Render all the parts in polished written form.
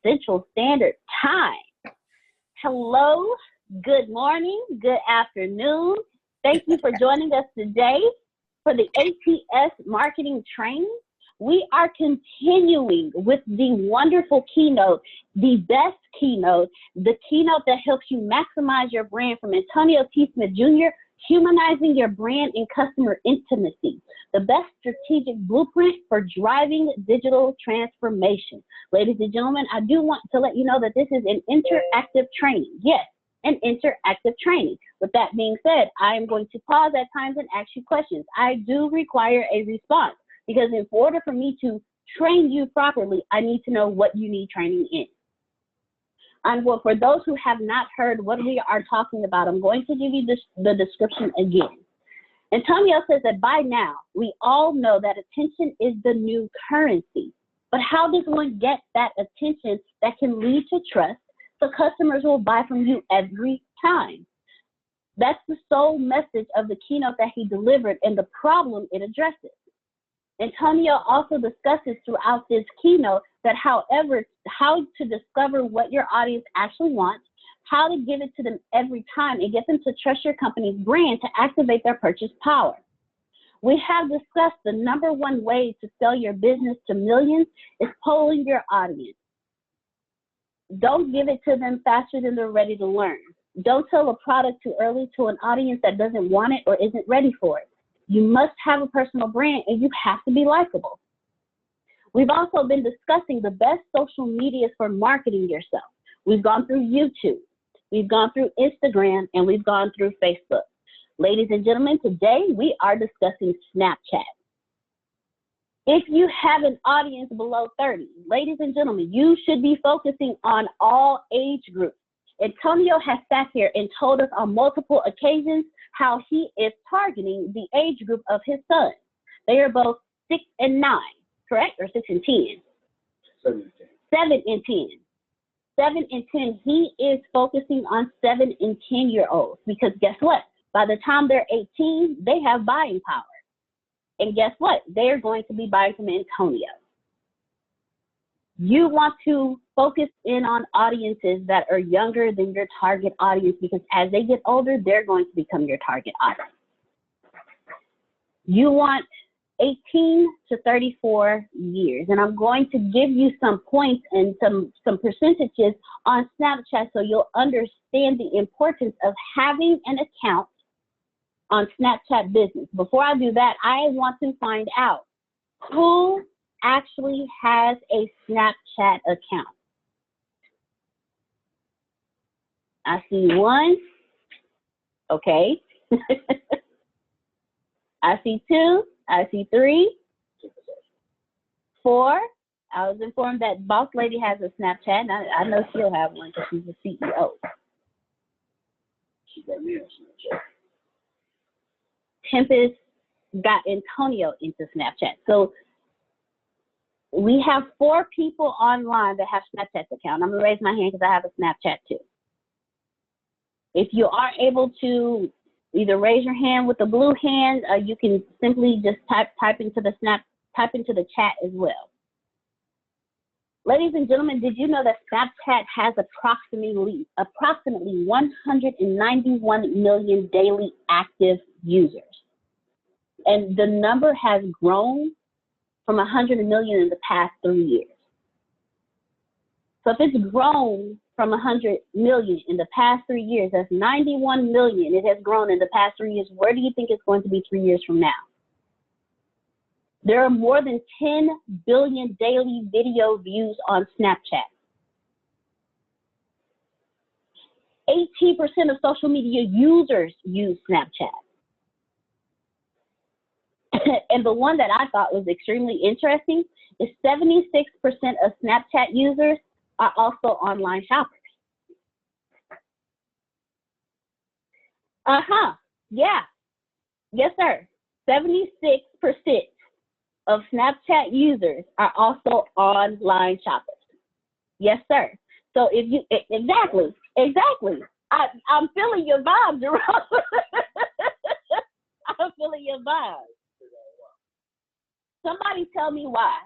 Central Standard Time. Hello, good morning, good afternoon. Thank you for joining us today for the ATS Marketing Training. We are continuing with the wonderful keynote, the best keynote, the keynote that helps you maximize your brand from Antonio T. Smith Jr., Humanizing Your Brand and Customer Intimacy, the best strategic blueprint for driving digital transformation. Ladies and gentlemen, I do want to let you know that this is an interactive training. Yes, an interactive training. With that being said, I am going to pause at times and ask you questions. I do require a response because in order for me to train you properly, I need to know what you need training in. And for those who have not heard what we are talking about, I'm going to give you the description again. Antonio says that by now, we all know that attention is the new currency. But how does one get that attention that can lead to trust so customers will buy from you every time? That's the sole message of the keynote that he delivered and the problem it addresses. Antonio also discusses throughout this keynote that how to discover what your audience actually wants, how to give it to them every time and get them to trust your company's brand to activate their purchase power. We have discussed the #1 way to sell your business to millions is polling your audience. Don't give it to them faster than they're ready to learn. Don't sell a product too early to an audience that doesn't want it or isn't ready for it. You must have a personal brand and you have to be likable. We've also been discussing the best social medias for marketing yourself. We've gone through YouTube, we've gone through Instagram, and we've gone through Facebook. Ladies and gentlemen, today we are discussing Snapchat. If you have an audience below 30, ladies and gentlemen, you should be focusing on all age groups. Antonio has sat here and told us on multiple occasions how he is targeting the age group of his sons. They are both 6 and 9, correct? Or 6 and 10? 7 and 10. 7 and 10. 7 and 10, he is focusing on 7 and 10-year-olds because guess what? By the time they're 18, they have buying power. And guess what? They're going to be buying from Antonio. You want to focus in on audiences that are younger than your target audience because as they get older, they're going to become your target audience. You want 18 to 34 years. And I'm going to give you some points and some percentages on Snapchat so you'll understand the importance of having an account on Snapchat Business. Before I do that, I want to find out who actually has a Snapchat account. I see 1. Okay. I see 2. I see 3. 4. I was informed that Boss Lady has a Snapchat. And I know she'll have one because she's a CEO. She got me on Snapchat. Tempest got Antonio into Snapchat. So we have 4 people online that have Snapchat account. I'm gonna raise my hand because I have a Snapchat too. If you are able to either raise your hand with the blue hand, you can simply just type into the chat as well. Ladies and gentlemen, did you know that Snapchat has approximately 191 million daily active users? And the number has grown from 100 million in the past 3 years. So if it's grown from 100 million in the past 3 years, that's 91 million. It has grown in the past 3 years. Where do you think it's going to be 3 years from now? There are more than 10 billion daily video views on Snapchat. 18% of social media users use Snapchat. And the one that I thought was extremely interesting is 76% of Snapchat users are also online shoppers. Yeah. Yes, sir. 76% of Snapchat users are also online shoppers. Yes, sir. So if you, exactly. I'm feeling your vibe, Jerome. I'm feeling your vibe. Somebody tell me why.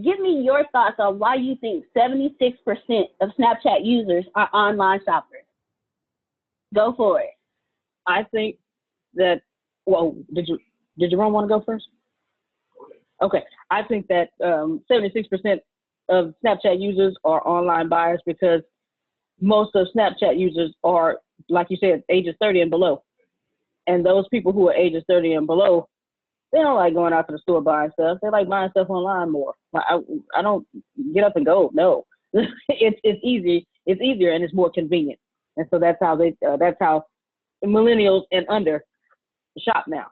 Give me your thoughts on why you think 76% of Snapchat users are online shoppers. Go for it. I think that, well, did Jerome want to go first? Okay, I think that 76% of Snapchat users are online buyers because most of Snapchat users are, like you said, ages 30 and below. And those people who are ages 30 and below, they don't like going out to the store buying stuff. They like buying stuff online more. I don't get up and go. No, it's easy. It's easier and it's more convenient. And so that's how millennials and under shop now.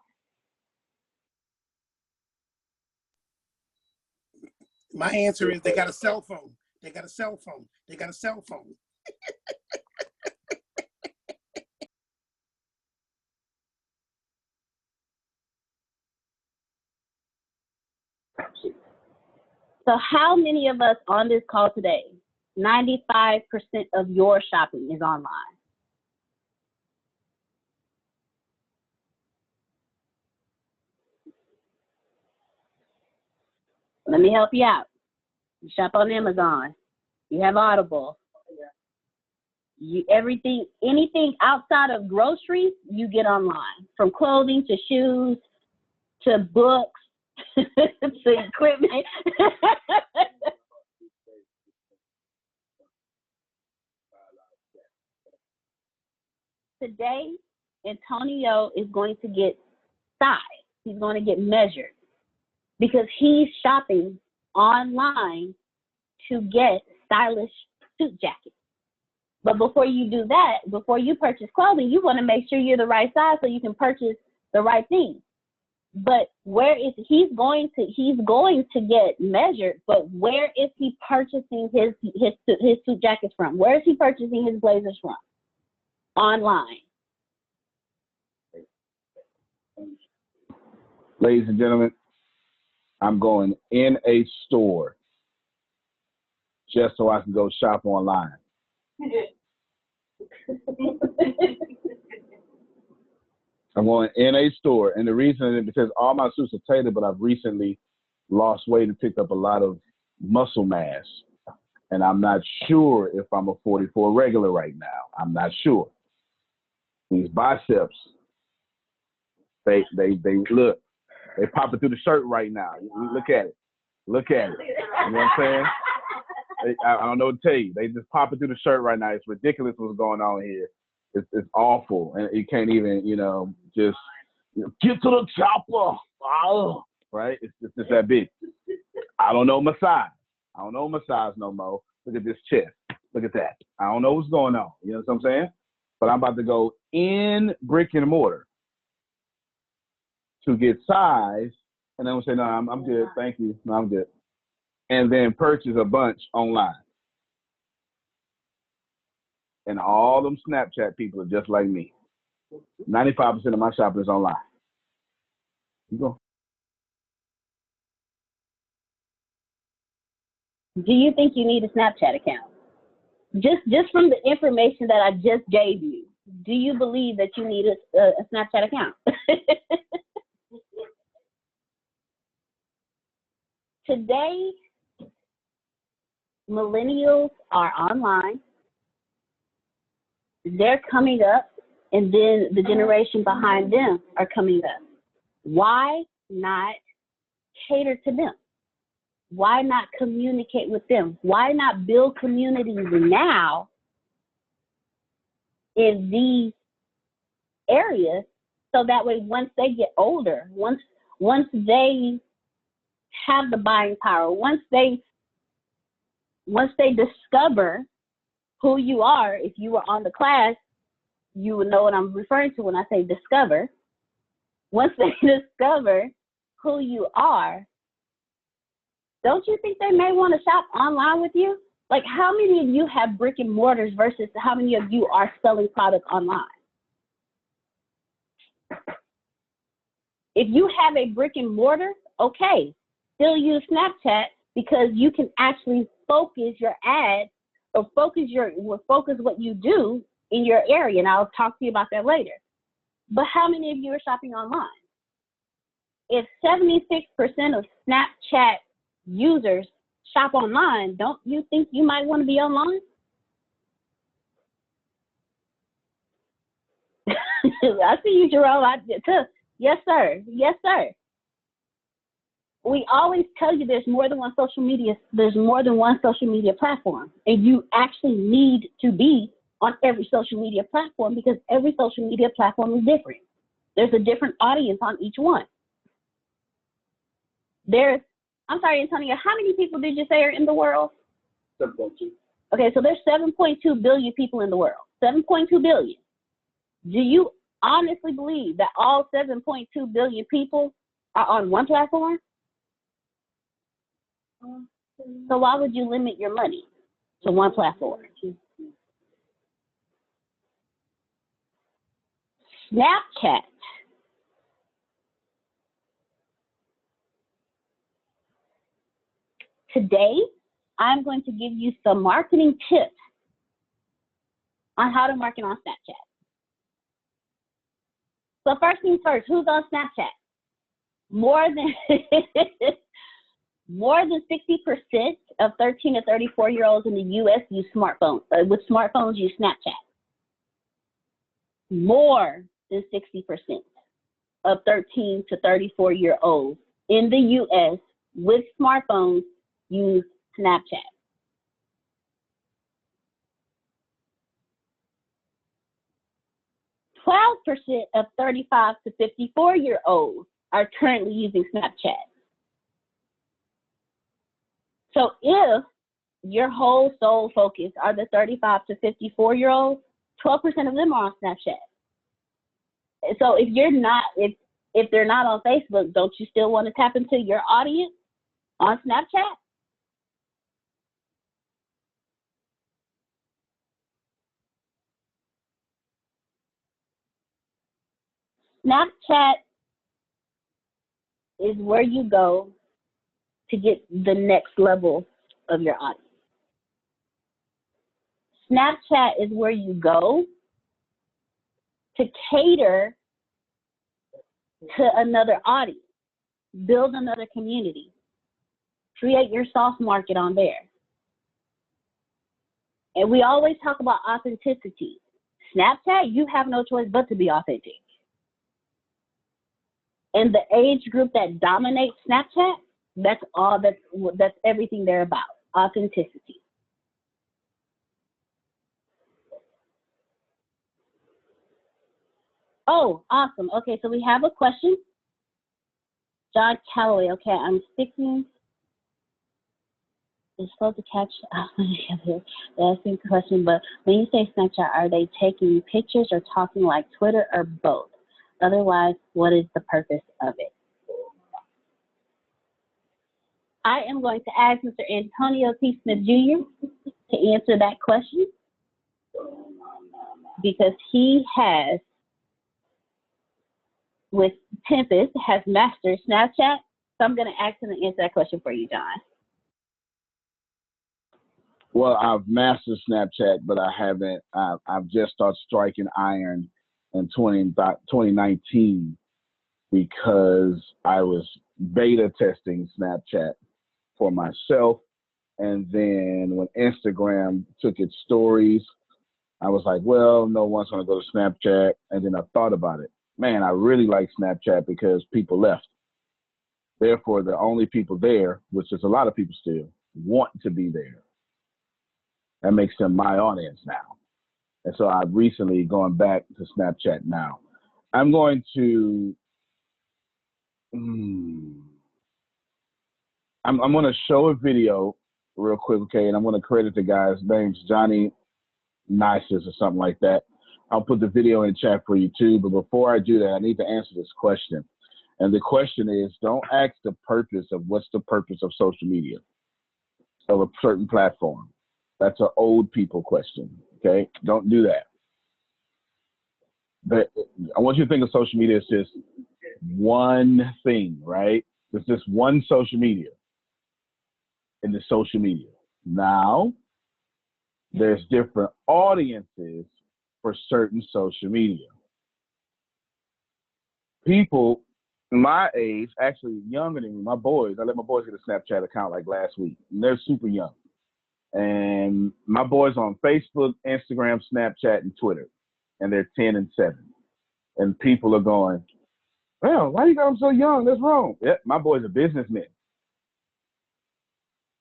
My answer is they got a cell phone. They got a cell phone. They got a cell phone. So how many of us on this call today, 95% of your shopping is online? Let me help you out. You shop on Amazon. You have Audible. Anything outside of groceries, you get online. From clothing to shoes to books to equipment. Today, Antonio is going to get sized. He's going to get measured because he's shopping online to get stylish suit jackets. But before you do that, before you purchase clothing, you want to make sure you're the right size so you can purchase the right thing. But he's going to get measured, but where is he purchasing his suit jackets from? Where is he purchasing his blazers from? Online. Ladies and gentlemen, I'm going in a store just so I can go shop online. I'm going in a store, and the reason is because all my suits are tailored, but I've recently lost weight and picked up a lot of muscle mass, and I'm not sure if I'm a 44 regular right now. I'm not sure. These biceps, they look, they popping through the shirt right now. Look at it. Look at it. You know what I'm saying? I don't know what to tell you. They just popping through the shirt right now. It's ridiculous what's going on here. It's awful, and you can't even, just get to the chopper. Oh, right? It's just that big. I don't know my size. I don't know my size no more. Look at this chest. Look at that. I don't know what's going on. You know what I'm saying? But I'm about to go in brick and mortar to get size, and then I'm say, no, I'm good. Thank you. No, I'm good. And then purchase a bunch online. And all them Snapchat people are just like me. 95% of my shopping is online. You go. Do you think you need a Snapchat account? Just from the information that I just gave you, do you believe that you need a Snapchat account? Today, millennials are online. They're coming up, and then the generation behind them are coming up. Why not cater to them? Why not communicate with them? Why not build communities now in these areas so that way once they get older, once they have the buying power, once they discover who you are, if you were on the class, you would know what I'm referring to when I say discover. Once they discover who you are, don't you think they may want to shop online with you? Like, how many of you have brick and mortars versus how many of you are selling product online? If you have a brick and mortar, okay, still use Snapchat because you can actually focus your ads or focus what you do in your area, and I'll talk to you about that later. But how many of you are shopping online? if 76% of Snapchat users shop online, don't you think you might want to be online? I see you, Jerome. Yes, sir. Yes, sir. We always tell you there's more than one social media. There's more than one social media platform, and you actually need to be on every social media platform because every social media platform is different. There's a different audience on each one. I'm sorry, Antonio, how many people did you say are in the world? 7.2. Okay, so there's 7.2 billion people in the world. 7.2 billion. Do you honestly believe that all 7.2 billion people are on one platform? So why would you limit your money to one platform? Snapchat. Today, I'm going to give you some marketing tips on how to market on Snapchat. So first things first, who's on Snapchat? More than 60% of 13 to 34-year-olds in the U.S. use smartphones. With smartphones, use Snapchat. More than 60% of 13 to 34-year-olds in the U.S. with smartphones use Snapchat. 12% of 35 to 54-year-olds are currently using Snapchat. So if your whole sole focus are the 35 to 54-year-olds, 12% of them are on Snapchat. So if they're not on Facebook, don't you still want to tap into your audience on Snapchat? Snapchat is where you go to get the next level of your audience. Snapchat is where you go to cater to another audience, build another community, create your soft market on there. And we always talk about authenticity. Snapchat, you have no choice but to be authentic. And the age group that dominates Snapchat, that's everything they're about, authenticity. Oh, awesome. Okay, so we have a question. John Calloway, okay, I'm sticking. It's supposed to catch, asking the question, but when you say Snapchat, are they taking pictures or talking like Twitter or both? Otherwise, what is the purpose of it? I am going to ask Mr. Antonio T. Smith Jr. to answer that question because he has, with Tempest, has mastered Snapchat. So I'm going to ask him to answer that question for you, John. Well, I've mastered Snapchat, but I haven't. I've just started striking iron in 2019 because I was beta testing Snapchat for myself. And then when Instagram took its stories, I was like, well, no one's going to go to Snapchat. And then I thought about it. Man, I really like Snapchat because people left. Therefore, the only people there, which is a lot of people still, want to be there. That makes them my audience now. And so I've recently gone back to Snapchat now. I'm going to, I'm going to show a video real quick, okay? And I'm going to credit the guy's name's Johnny Nices or something like that. I'll put the video in chat for you too. But before I do that, I need to answer this question. And the question is, don't ask the purpose of what's the purpose of social media, of a certain platform. That's an old people question, okay? Don't do that. But I want you to think of social media as just one thing, right? It's just one social media in the social media. Now, there's different audiences for certain social media. People, my age, actually younger than me, my boys, I let my boys get a Snapchat account like last week. And they're super young. And my boys on Facebook, Instagram, Snapchat, and Twitter. And they're 10 and 7. And people are going, well, why you got them so young? That's wrong. Yeah, my boys are businessmen.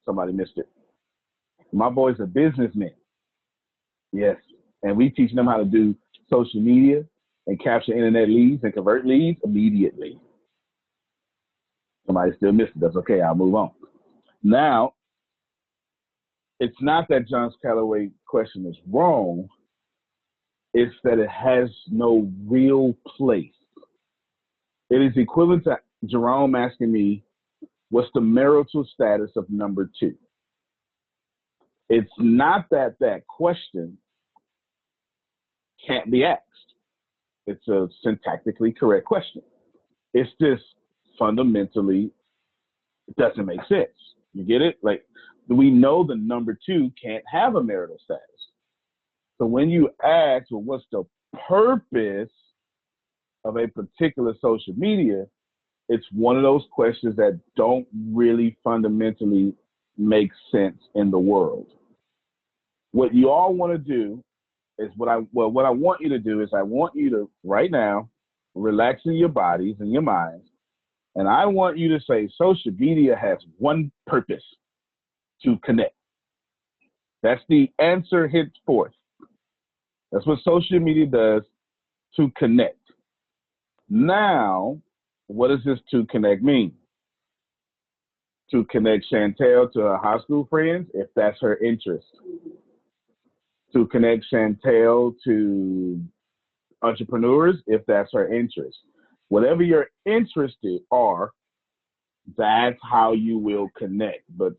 Somebody missed it. My boys are businessmen. Yes. And we teach them how to do social media and capture internet leads and convert leads immediately. Somebody still missed it. That's okay. I'll move on. Now, it's not that John Calloway's question is wrong. It's that it has no real place. It is equivalent to Jerome asking me, what's the marital status of number 2? It's not that that question can't be asked. It's a syntactically correct question. It's just fundamentally, it doesn't make sense. You get it? Like, we know the number 2 can't have a marital status. So when you ask, well, what's the purpose of a particular social media, it's one of those questions that don't really fundamentally make sense in the world. What you all want to do is what I want you to do is I want you to right now relax in your bodies and your minds, and I want you to say social media has one purpose: to connect. That's the answer henceforth. That's what social media does, to connect. Now, what does this to connect mean? To connect Chantel to her high school friends, if that's her interest. To connect Chantel to entrepreneurs, if that's her interest. Whatever your interests are, that's how you will connect. But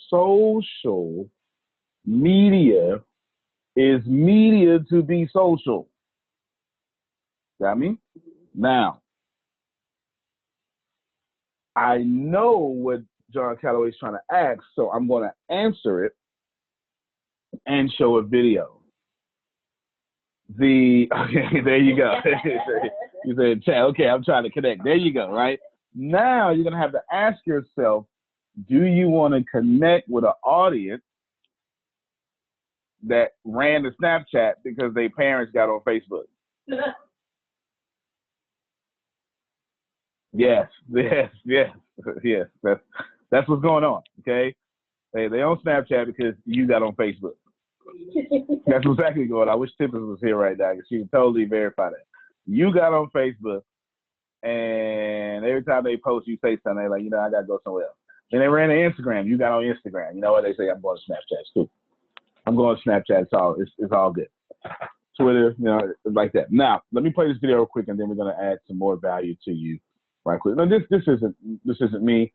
social media is media to be social. Got me? Now, I know what John Calloway's trying to ask, so I'm going to answer it and show a video. Okay, there you go. You said, okay, I'm trying to connect. There you go, right? Now you're going to have to ask yourself, do you want to connect with an audience that ran the Snapchat because their parents got on Facebook? Yes. That's what's going on, okay? They on Snapchat because you got on Facebook. That's exactly going on. I wish Tippins was here right now because she would totally verify that. You got on Facebook, and every time they post, you say something, they're like, I got to go somewhere else. Then they ran to Instagram. You got on Instagram. You know what? They say, I'm going to Snapchat too. I'm going to Snapchat. It's all good. Twitter, like that. Now, let me play this video real quick, and then we're going to add some more value to you right quick. No, this isn't me.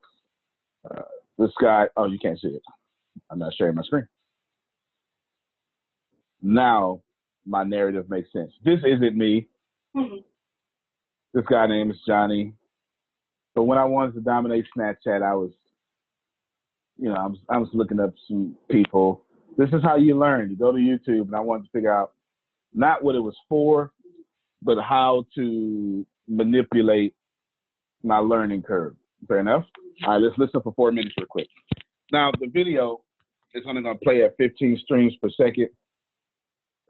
This guy, oh, you can't see it. I'm not sharing my screen. Now my narrative makes sense. This isn't me. Mm-hmm. This guy name is Johnny. But when I wanted to dominate Snapchat, I was looking up some people. This is how you learn. You go to YouTube, and I wanted to figure out not what it was for, but how to manipulate my learning curve. Fair enough? All right, let's listen for 4 minutes real quick. Now, the video is only going to play at 15 streams per second.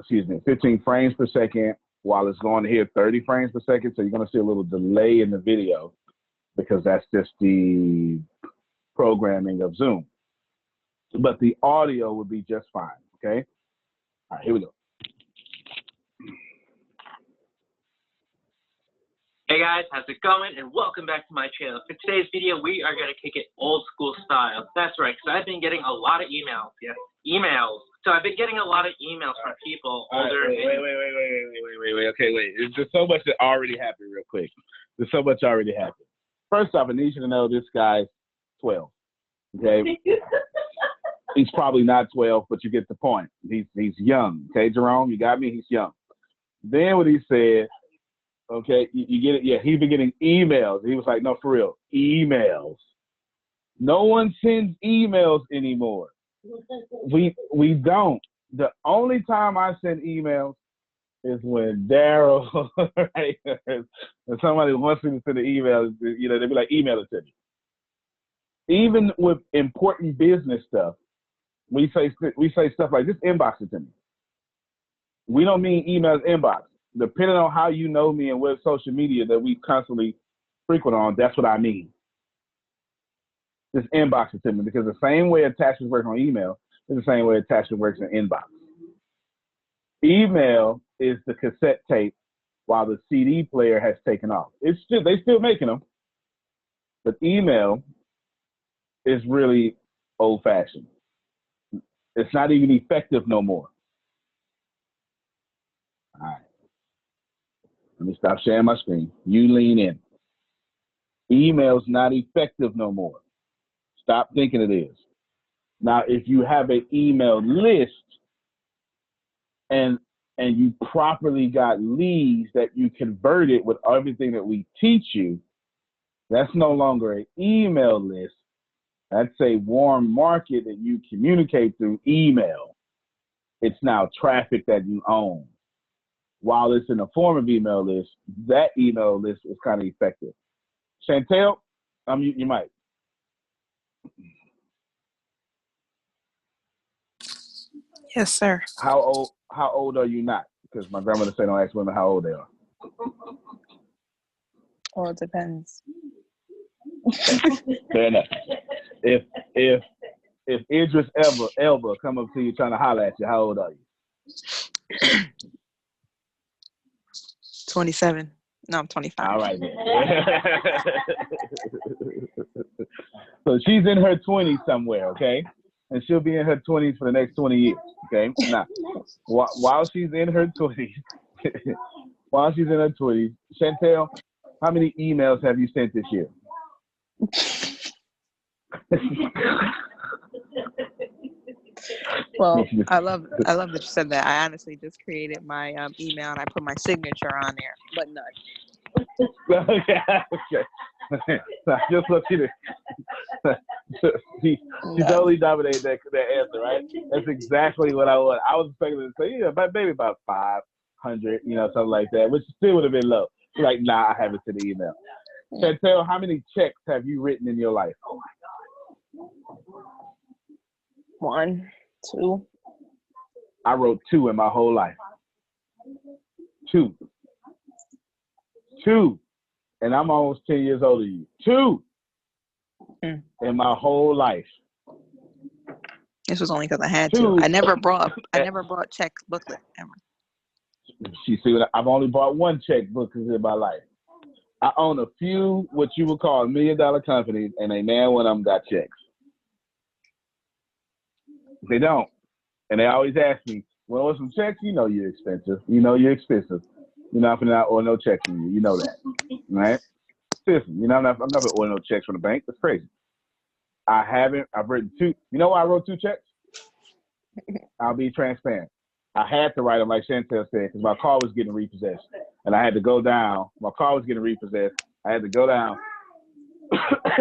15 frames per second, while it's going to hit 30 frames per second. So you're going to see a little delay in the video because that's just the programming of Zoom. But the audio would be just fine, okay? All right, here we go. Hey guys, how's it going? And welcome back to my channel. For today's video, we are going to kick it old school style. That's right, because I've been getting a lot of emails. Yes, emails. So I've been getting a lot of emails from people older. Wait. Okay, wait. There's so much that already happened real quick. There's so much already happened. First off, I need you to know this guy's 12, okay? He's probably not 12, but you get the point. He's young, okay, Jerome? You got me? He's young. Then what he said, okay, you get it? Yeah, he's been getting emails. He was like, no, for real, emails. No one sends emails anymore. We don't. The only time I send emails is when Daryl, right, and somebody wants me to send an email, you know, they'd be like, email it to me. Even with important business stuff, we say stuff like, just inbox it to me. We don't mean email inbox. Depending on how you know me and what social media that we constantly frequent on, that's what I mean. Just inbox it to me, because the same way attachments work on email is the same way attachment works in inbox. Email is the cassette tape while the CD player has taken off. They still making them, but email is really old-fashioned. It's not even effective no more. All right. Let me stop sharing my screen. You lean in. Email's not effective no more. Stop thinking it is. Now, if you have an email list and you properly got leads that you converted with everything that we teach you, that's no longer an email list. That's a warm market that you communicate through email. It's now traffic that you own. While it's in the form of email list, that email list is kind of effective. Chantel, you might. Yes, sir. How old are you not? Because my grandmother said don't ask women how old they are. Well, it depends. Fair enough. If Idris Elba come up to you trying to holler at you, how old are you? 27. No, I'm 25. All right. So she's in her 20s somewhere, okay? And she'll be in her 20s for the next 20 years, okay? Now, while she's in her 20s, Chantel, how many emails have you sent this year? Well, I love that you said that. I honestly just created my email and I put my signature on there, but none. Okay. I just want you to. She totally dominated that answer, right? That's exactly what I want. I was expecting to say, yeah, but maybe about 500, something like that, which still would have been low. Like, nah, I haven't sent an email. Chantel, how many checks have you written in your life? 1, 2. I wrote 2 in my whole life. 2. And I'm almost 10 years older than you. 2 in my whole life. This was only because I had 2. to. I never brought check booklet ever. See, I've only bought 1 checkbook in my life. I own a few what you would call $1 million companies, and a man one of them got checks. They don't. And they always ask me, well, with some checks, you're expensive. You're not going to order no checks from you. You know that, right? Listen, I'm not going to order no checks from the bank. That's crazy. I've written 2. You know why I wrote 2 checks? I'll be transparent. I had to write them, like Chantel said, because my car was getting repossessed. And I had to go down. My car was getting repossessed. I had to go down.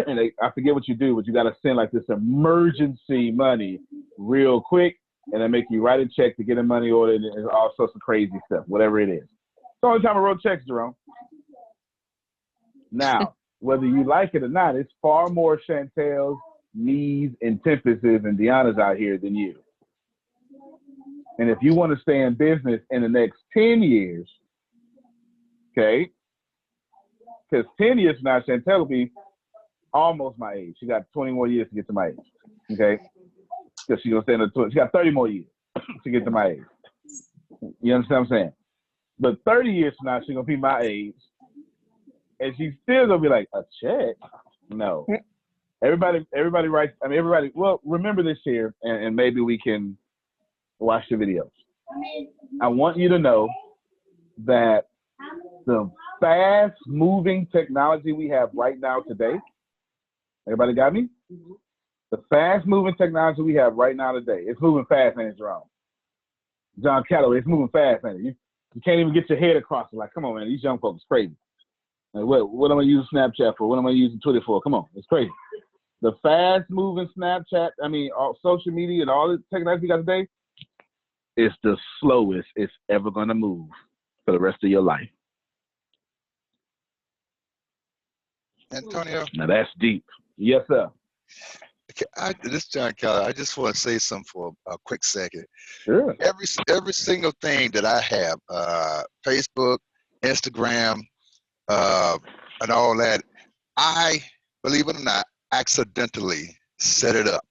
And I forget what you do, but you got to send like this emergency money real quick. And they make you write a check to get the money ordered and all sorts of crazy stuff, whatever it is. It's the only time I wrote checks, Jerome. Now, whether you like it or not, it's far more Chantel's, Nee's, and Tempest's and Deanna's out here than you. And if you want to stay in business in the next 10 years, okay, because 10 years from now, Chantel will be almost my age. She got 20 more years to get to my age, okay? Because she's going to stay in the 20. She got 30 more years to get to my age. You understand what I'm saying? But 30 years from now, she's going to be my age. And she's still going to be like, a check? No. Everybody writes, well, remember this here, and maybe we can watch the videos. I want you to know that the fast-moving technology we have right now today, everybody got me? Mm-hmm. The fast-moving technology we have right now today, it's moving fast, ain't it, Jerome? John Calloway, it's moving fast, ain't it? You can't even get your head across it. Like, come on, man, these young folks crazy. Like, what am I using Snapchat for? What am I using Twitter for? Come on, it's crazy. The fast-moving Snapchat, all social media and all the technology we got today, is the slowest it's ever going to move. for the rest of your life. Antonio, Now that's deep. Yes, sir. this is John Keller. I just want to say something for a quick second. Sure. Every single thing that I have, Facebook, Instagram, and all that, I, believe it or not, accidentally set it up.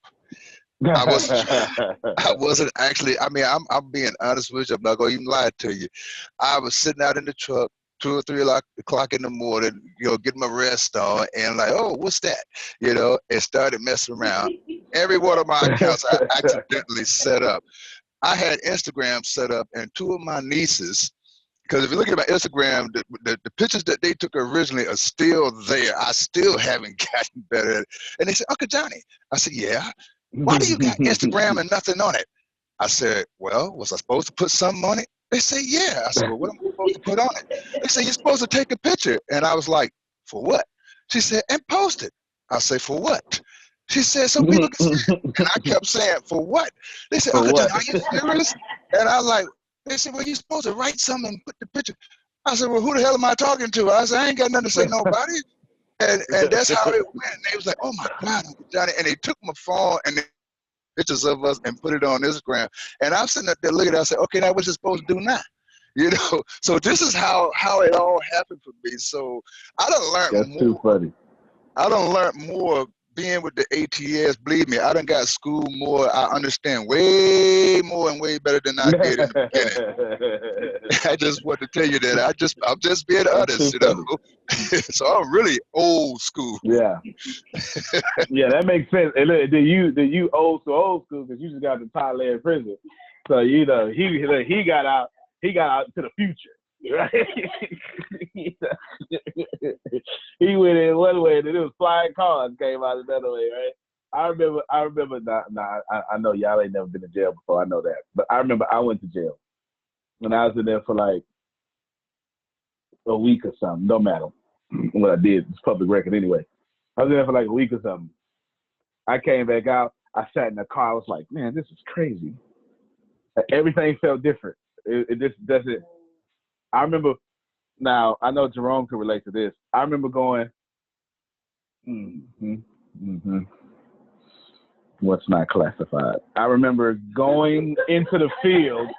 I wasn't actually. I mean, I'm being honest with you. I'm not gonna even lie to you. I was sitting out in the truck 2 or 3 o'clock in the morning, getting my rest on, and like, oh, what's that? And started messing around. Every one of my accounts I accidentally set up. I had Instagram set up, and 2 of my nieces. Because if you look at my Instagram, the pictures that they took originally are still there. I still haven't gotten better at it. And they said, Uncle Johnny. I said, yeah. Why do you got Instagram and nothing on it? I said, well, was I supposed to put something on it? They say, yeah. I said, well, what am I supposed to put on it? They say, you're supposed to take a picture. And I was like, for what? She said, and post it. I say, for what? She said, so people can see it. And I kept saying, for what? They said, Uncle Johnny, are you serious? And I was like, they said, well, you're supposed to write something and put the picture. I said, well, who the hell am I talking to? I said, I ain't got nothing to say to nobody. And that's how it went. And they was like, oh my God, Uncle Johnny. And they took my phone and they pictures of us and put it on Instagram. And I'm sitting up there looking at it, I said, okay, now what's it supposed to do now? So this is how it all happened for me. So I done learned That's more. too funny. I done learned more being with the ATS. Believe me, I done got school more. I understand way more and way better than I did in the beginning. I just want to tell you that I'm just being honest, So I'm really old school. Yeah. Yeah, that makes sense. And look, you old school because you just got to Thailand prison. So he got out to the future. Right? He went in one way and then it was flying cars came out another way, right? I remember I know y'all ain't never been to jail before, I know that. But I remember I went to jail when I was in there for like a week or something. Don't matter what I did, it's public record anyway. I was in there for like a week or something. I came back out, I sat in the car, I was like, man, this is crazy. Everything felt different. It just doesn't. I remember, now I know Jerome could relate to this. I remember going, what's not classified? I remember going into the field.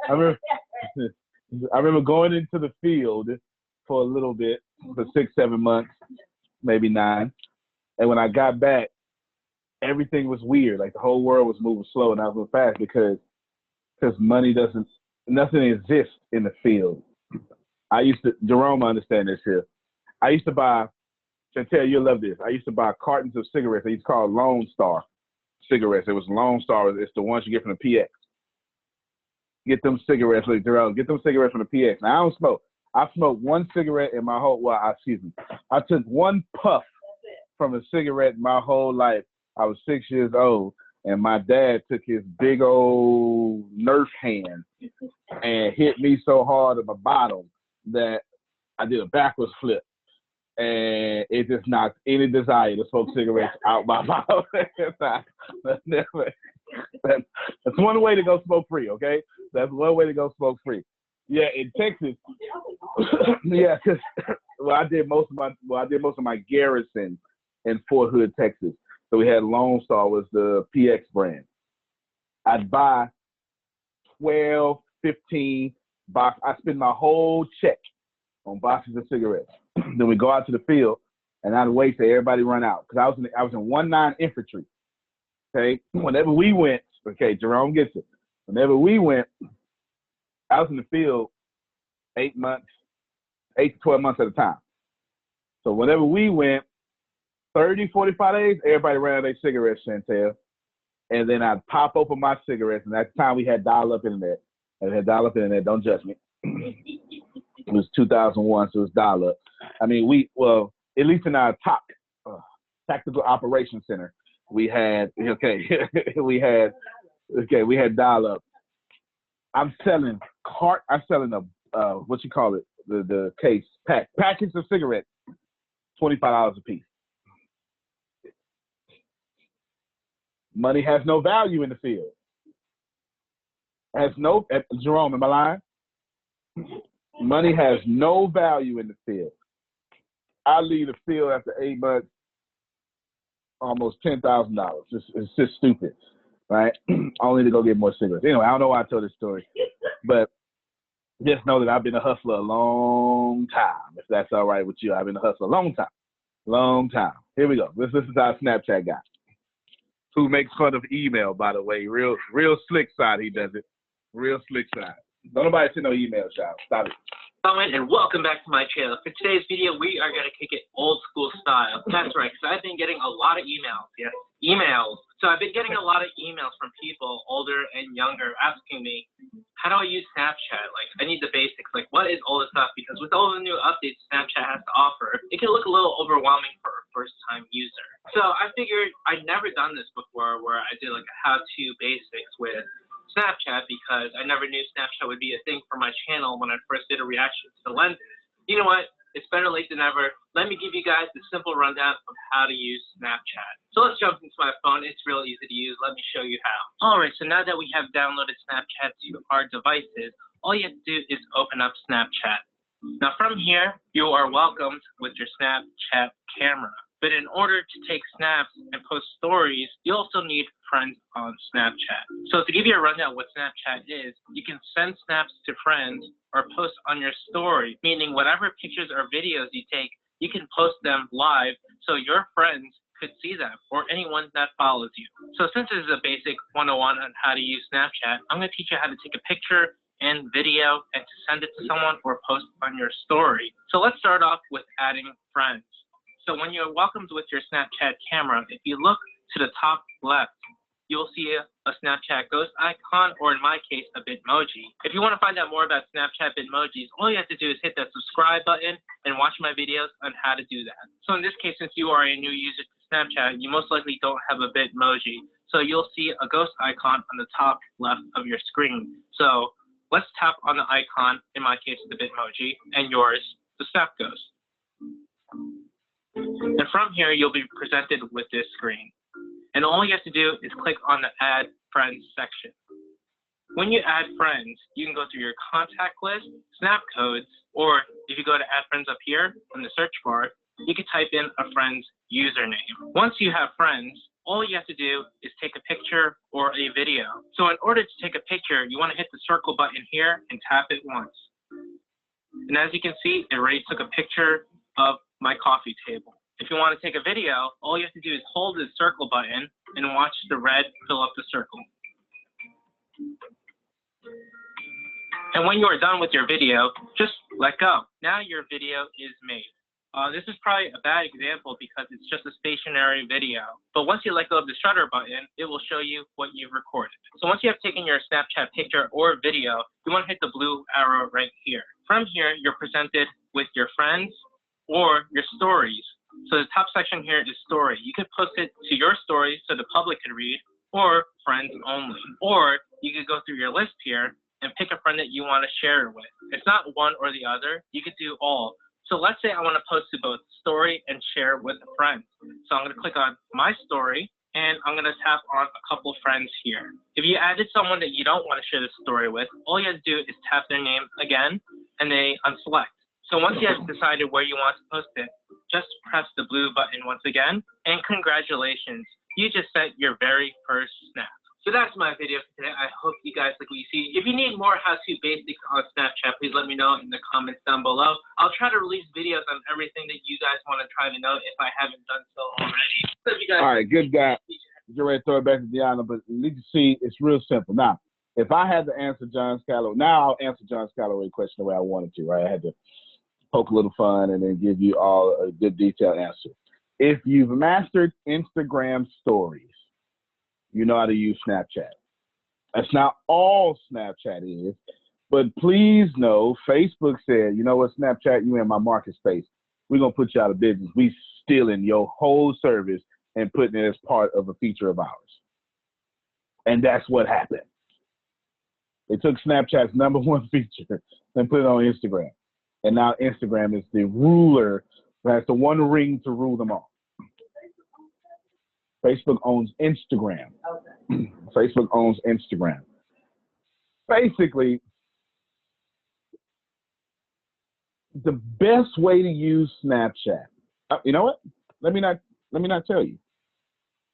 I remember going into the field for a little bit, for 6-7 months, maybe 9. And when I got back, everything was weird. Like the whole world was moving slow and I was moving fast because nothing exists in the field. Jerome, I understand this here. I used to buy, Chantel, you'll love this. I used to buy cartons of cigarettes. They used to call Lone Star cigarettes. It was Lone Star. It's the ones you get from the PX. Get them cigarettes, like Jerome. Get them cigarettes from the PX. Now, I don't smoke. I smoked one cigarette in my whole, I took one puff from a cigarette my whole life. I was 6 years old, and my dad took his big old Nerf hand and hit me so hard at my bottom that I did a backwards flip. And it just knocked any desire to smoke cigarettes out my mouth. That's one way to go smoke free, okay? That's one way to go smoke free. Yeah, in Texas, yeah, because I did most of my garrison in Fort Hood, Texas. So we had Lone Star was the PX brand. I'd buy 12, 15 boxes. I spend my whole check on boxes of cigarettes. Then we go out to the field, and I'd wait till everybody run out because I was in 1-9 infantry. Okay, whenever we went, okay, Jerome gets it. Whenever we went, I was in the field 8 to 12 months at a time. So whenever we went, 30, 45 days, everybody ran out their cigarettes, Chantel. And then I'd pop open my cigarettes, and at the time we had dial-up internet. And we had dial-up internet, don't judge me. It was 2001, so it was dial-up. I mean, at least in our tactical operations center, we had dial-up. I'm selling the case, packets of cigarettes, $25 a piece. Money has no value in the field. Jerome, am I lying? Money has no value in the field. I leave the field after 8 months, almost $10,000. It's just stupid, right? Only to go get more cigarettes. Anyway, I don't know why I told this story, but just know that I've been a hustler a long time. If that's all right with you, I've been a hustler a long time. Here we go. This is our Snapchat guy, who makes fun of email, by the way. Real slick side, he does it. Real slick side. Don't nobody send no email, child. Stop it. And welcome back to my channel. For today's video, we are going to kick it old school style. That's right, because I've been getting a lot of emails. Yes, emails. So I've been getting a lot of emails from people, older and younger, asking me, how do I use Snapchat? Like, I need the basics. Like, what is all this stuff? Because with all the new updates Snapchat has to offer, it can look a little overwhelming for a first-time user. So I figured I'd never done this before, where I did like a how-to basics with Snapchat, because I never knew Snapchat would be a thing for my channel when I first did a reaction to the lenses. You know what? It's better late than never. Let me give you guys the simple rundown of how to use Snapchat. So let's jump into my phone. It's real easy to use. Let me show you how. All right, so now that we have downloaded Snapchat to our devices, all you have to do is open up Snapchat. Now from here, you are welcomed with your Snapchat camera. But in order to take snaps and post stories, you also need friends on Snapchat. So to give you a rundown what Snapchat is, you can send snaps to friends or post on your story, meaning whatever pictures or videos you take, you can post them live so your friends could see them, or anyone that follows you. So since this is a basic 101 on how to use Snapchat, I'm going to teach you how to take a picture and video and to send it to someone or post on your story. So let's start off with adding friends. So when you're welcomed with your Snapchat camera, if you look to the top left, you'll see a Snapchat ghost icon, or in my case, a Bitmoji. If you want to find out more about Snapchat Bitmojis, all you have to do is hit that subscribe button and watch my videos on how to do that. So in this case, since you are a new user to Snapchat, you most likely don't have a Bitmoji. So you'll see a ghost icon on the top left of your screen. So let's tap on the icon, in my case, the Bitmoji, and yours, the Snap Ghost. And from here, you'll be presented with this screen. And all you have to do is click on the Add Friends section. When you add friends, you can go through your contact list, snap codes, or if you go to Add Friends up here in the search bar, you can type in a friend's username. Once you have friends, all you have to do is take a picture or a video. So in order to take a picture, you want to hit the circle button here and tap it once. And as you can see, it already took a picture of my coffee table. If you want to take a video, all you have to do is hold the circle button and watch the red fill up the circle. And when you are done with your video, just let go. Now your video is made. This is probably a bad example because it's just a stationary video. But once you let go of the shutter button, it will show you what you've recorded. So once you have taken your Snapchat picture or video, you want to hit the blue arrow right here. From here, you're presented with your friends or your stories. So the top section here is story. You could post it to your story so the public could read, or friends only. Or you could go through your list here and pick a friend that you want to share it with. It's not one or the other. You could do all. So let's say I want to post to both story and share with a friend. So I'm going to click on my story, and I'm going to tap on a couple friends here. If you added someone that you don't want to share the story with, all you have to do is tap their name again, and they unselect. So once you have decided where you want to post it, just press the blue button once again, and congratulations, you just sent your very first snap. So that's my video for today. I hope you guys like what you see. If you need more how-to basics on Snapchat, please let me know in the comments down below. I'll try to release videos on everything that you guys want to try to know if I haven't done so already. So if you guys all right, good guy. You're ready to throw it back to Deanna, but you need to see it's real simple. Now, if I had to answer John Scalloway, now I'll answer John Scalloway's question the way I wanted to, right? I had to poke a little fun and then give you all a good detailed answer. If you've mastered Instagram stories, you know how to use Snapchat. That's not all Snapchat is, but please know Facebook said, you know what, Snapchat, you in my market space. We're going to put you out of business. We stealing your whole service and putting it as part of a feature of ours. And that's what happened. They took Snapchat's #1 feature and put it on Instagram. And now Instagram is the ruler, has the one ring to rule them all. Facebook owns Instagram. Okay. Facebook owns Instagram. Basically, the best way to use Snapchat. You know what? Let me not tell you.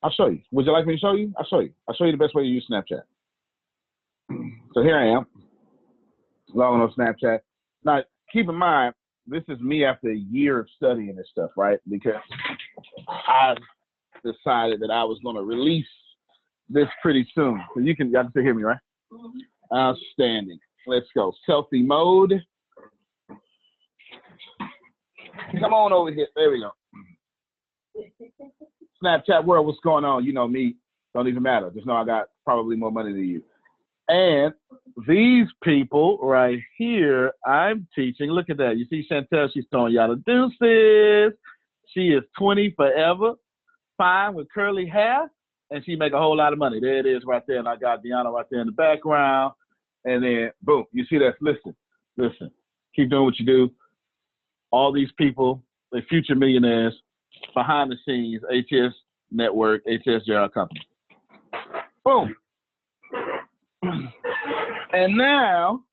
I'll show you. Would you like me to show you? I'll show you. I'll show you the best way to use Snapchat. So here I am, logging on Snapchat. Now, keep in mind, this is me after a year of studying this stuff, right? Because I decided that I was going to release this pretty soon. So y'all can still hear me, right? Outstanding. Let's go. Selfie mode. Come on over here. There we go. Snapchat world, what's going on? You know me. Don't even matter. Just know I got probably more money than you. And these people right here, I'm teaching. Look at that. You see Chantel, she's throwing y'all the deuces. She is 20 forever, fine with curly hair, and she make a whole lot of money. There it is right there. And I got Deanna right there in the background. And then, boom, you see that? Listen. Keep doing what you do. All these people, they're future millionaires, behind the scenes, ATS Network, ATS JR Company. Boom. And now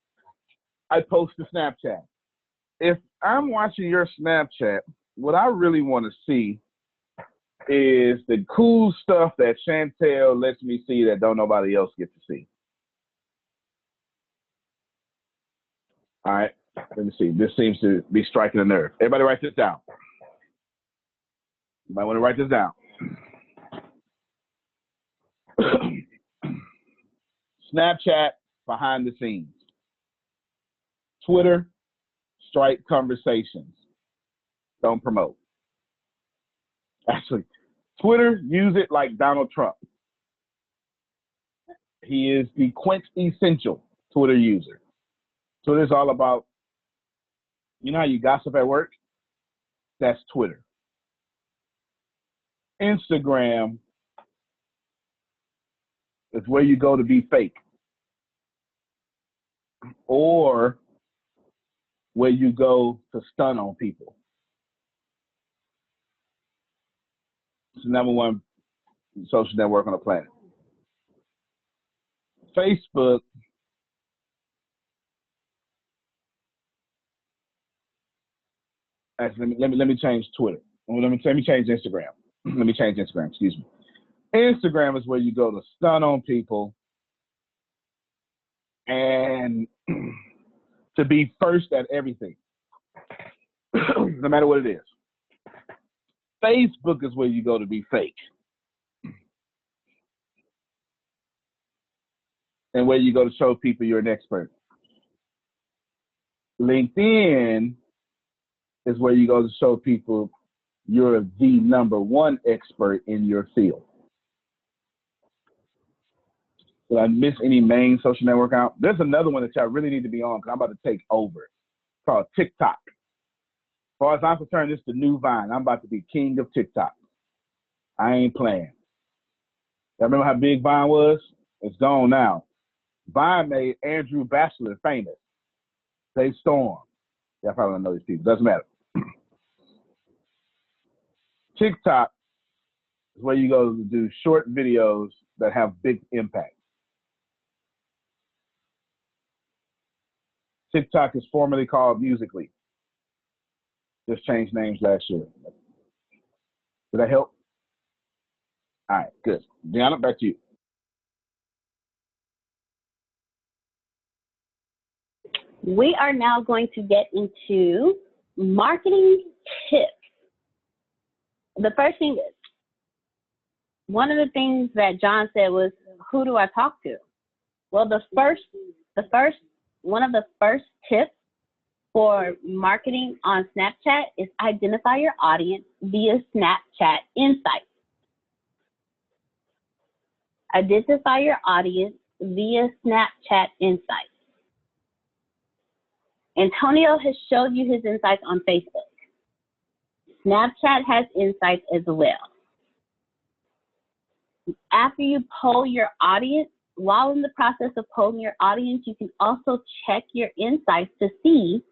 I post to Snapchat. If I'm watching your Snapchat, what I really want to see is the cool stuff that Chantel lets me see that don't nobody else get to see. All right, let me see. This seems to be striking a nerve. Everybody write this down. You might want to write this down. Snapchat, behind the scenes. Twitter, strike conversations. Don't promote. Actually, Twitter, use it like Donald Trump. He is the quintessential Twitter user. Twitter's all about, you know how you gossip at work? That's Twitter. Instagram is where you go to be fake, or where you go to stun on people. It's the #1 social network on the planet. Facebook actually, let me change Twitter. Let me change Instagram. Let me change Instagram, excuse me. Instagram is where you go to stun on people and to be first at everything, no matter what it is. Facebook is where you go to be fake, and where you go to show people you're an expert. LinkedIn is where you go to show people you're the #1 expert in your field. Did I miss any main social network out? There's another one that y'all really need to be on because I'm about to take over. It's called TikTok. As far as I'm concerned, this is the new Vine. I'm about to be king of TikTok. I ain't playing. Y'all remember how big Vine was? It's gone now. Vine made Andrew Bachelor famous. Dave Storm. Y'all probably don't know these people. Doesn't matter. TikTok is where you go to do short videos that have big impact. TikTok is formerly called Musical.ly. Just changed names last year. Did that help? All right, good. Deanna, back to you. We are now going to get into marketing tips. The first thing is, one of the things that John said was, who do I talk to? Well, one of the first tips for marketing on Snapchat is identify your audience via Snapchat Insights. Identify your audience via Snapchat Insights. Antonio has showed you his insights on Facebook. Snapchat has insights as well. After you poll your audience, while in the process of polling your audience, you can also check your insights to see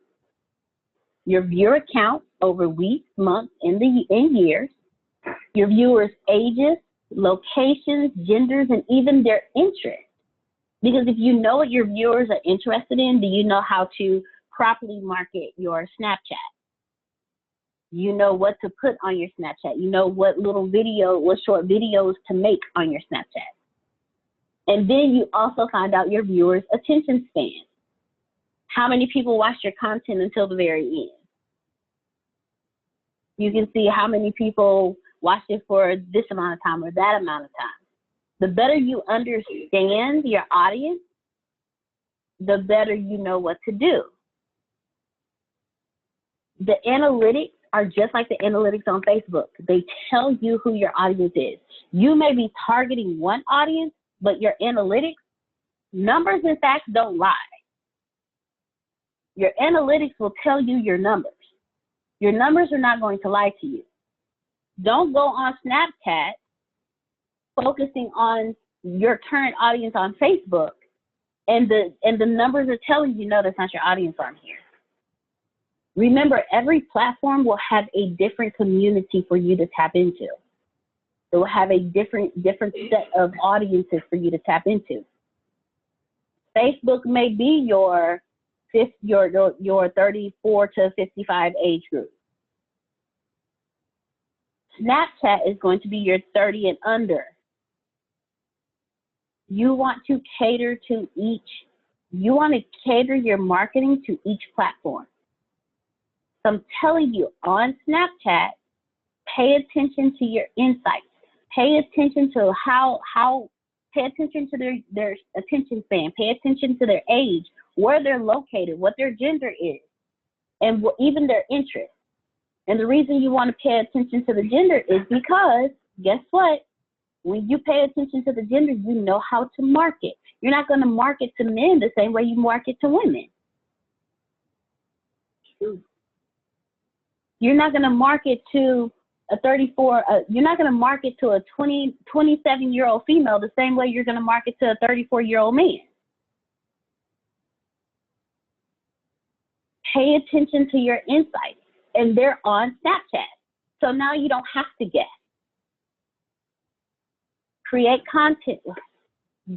your viewer count over weeks, months, and years, your viewers' ages, locations, genders, and even their interests. Because if you know what your viewers are interested in, do you know how to properly market your Snapchat. You know what to put on your Snapchat. You know what what short videos to make on your Snapchat. And then you also find out your viewers' attention span. How many people watch your content until the very end? You can see how many people watched it for this amount of time or that amount of time. The better you understand your audience, the better you know what to do. The analytics are just like the analytics on Facebook. They tell you who your audience is. You may be targeting one audience, but your analytics, numbers and facts don't lie. Your analytics will tell you your numbers. Your numbers are not going to lie to you. Don't go on Snapchat focusing on your current audience on Facebook, and the numbers are telling you, no, that's not your audience on here. Remember, every platform will have a different community for you to tap into. It will have a different set of audiences for you to tap into. Facebook may be your 34 to 55 age group. Snapchat is going to be your 30 and under. You want to cater your marketing to each platform. So I'm telling you, on Snapchat, pay attention to your insights. Pay attention to pay attention to their attention span. Pay attention to their age, where they're located, what their gender is, and even their interests. And the reason you want to pay attention to the gender is because, guess what? When you pay attention to the gender, you know how to market. You're not going to market to men the same way you market to women. You're not going to market to a 34, you're not going to market to a 27-year-old female the same way you're going to market to a 34-year-old man. Pay attention to your insights, and they're on Snapchat. So now you don't have to guess. Create content,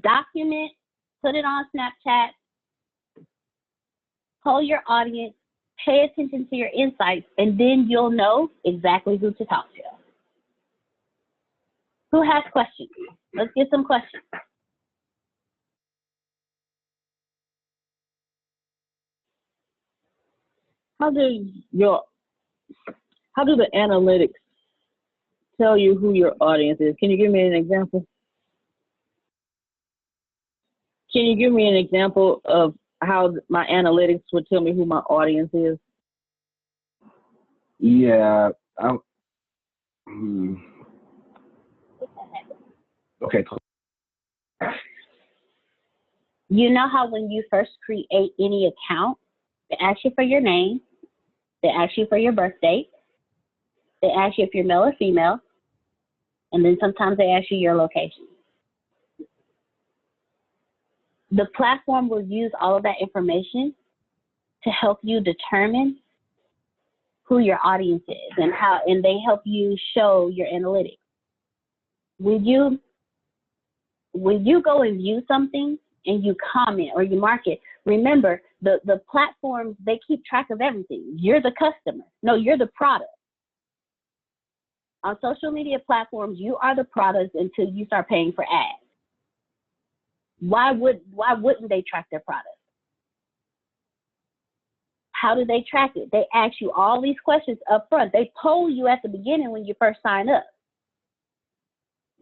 document, put it on Snapchat, poll your audience, pay attention to your insights, and then you'll know exactly who to talk to. Who has questions? Let's get some questions. How do the analytics tell you who your audience is? Can you give me an example? Can you give me an example of how my analytics would tell me who my audience is? Yeah. Okay. You know how when you first create any account, they ask you for your name, they ask you for your birth date, they ask you if you're male or female, and then sometimes they ask you your location. The platform will use all of that information to help you determine who your audience is and they help you show your analytics. When you go and view something and you comment or you mark it, remember the platforms, they keep track of everything. You're the customer. No, you're the product. On social media platforms, you are the product until you start paying for ads. Why wouldn't they track their product? How do they track it? They ask you all these questions up front. They poll you at the beginning when you first sign up.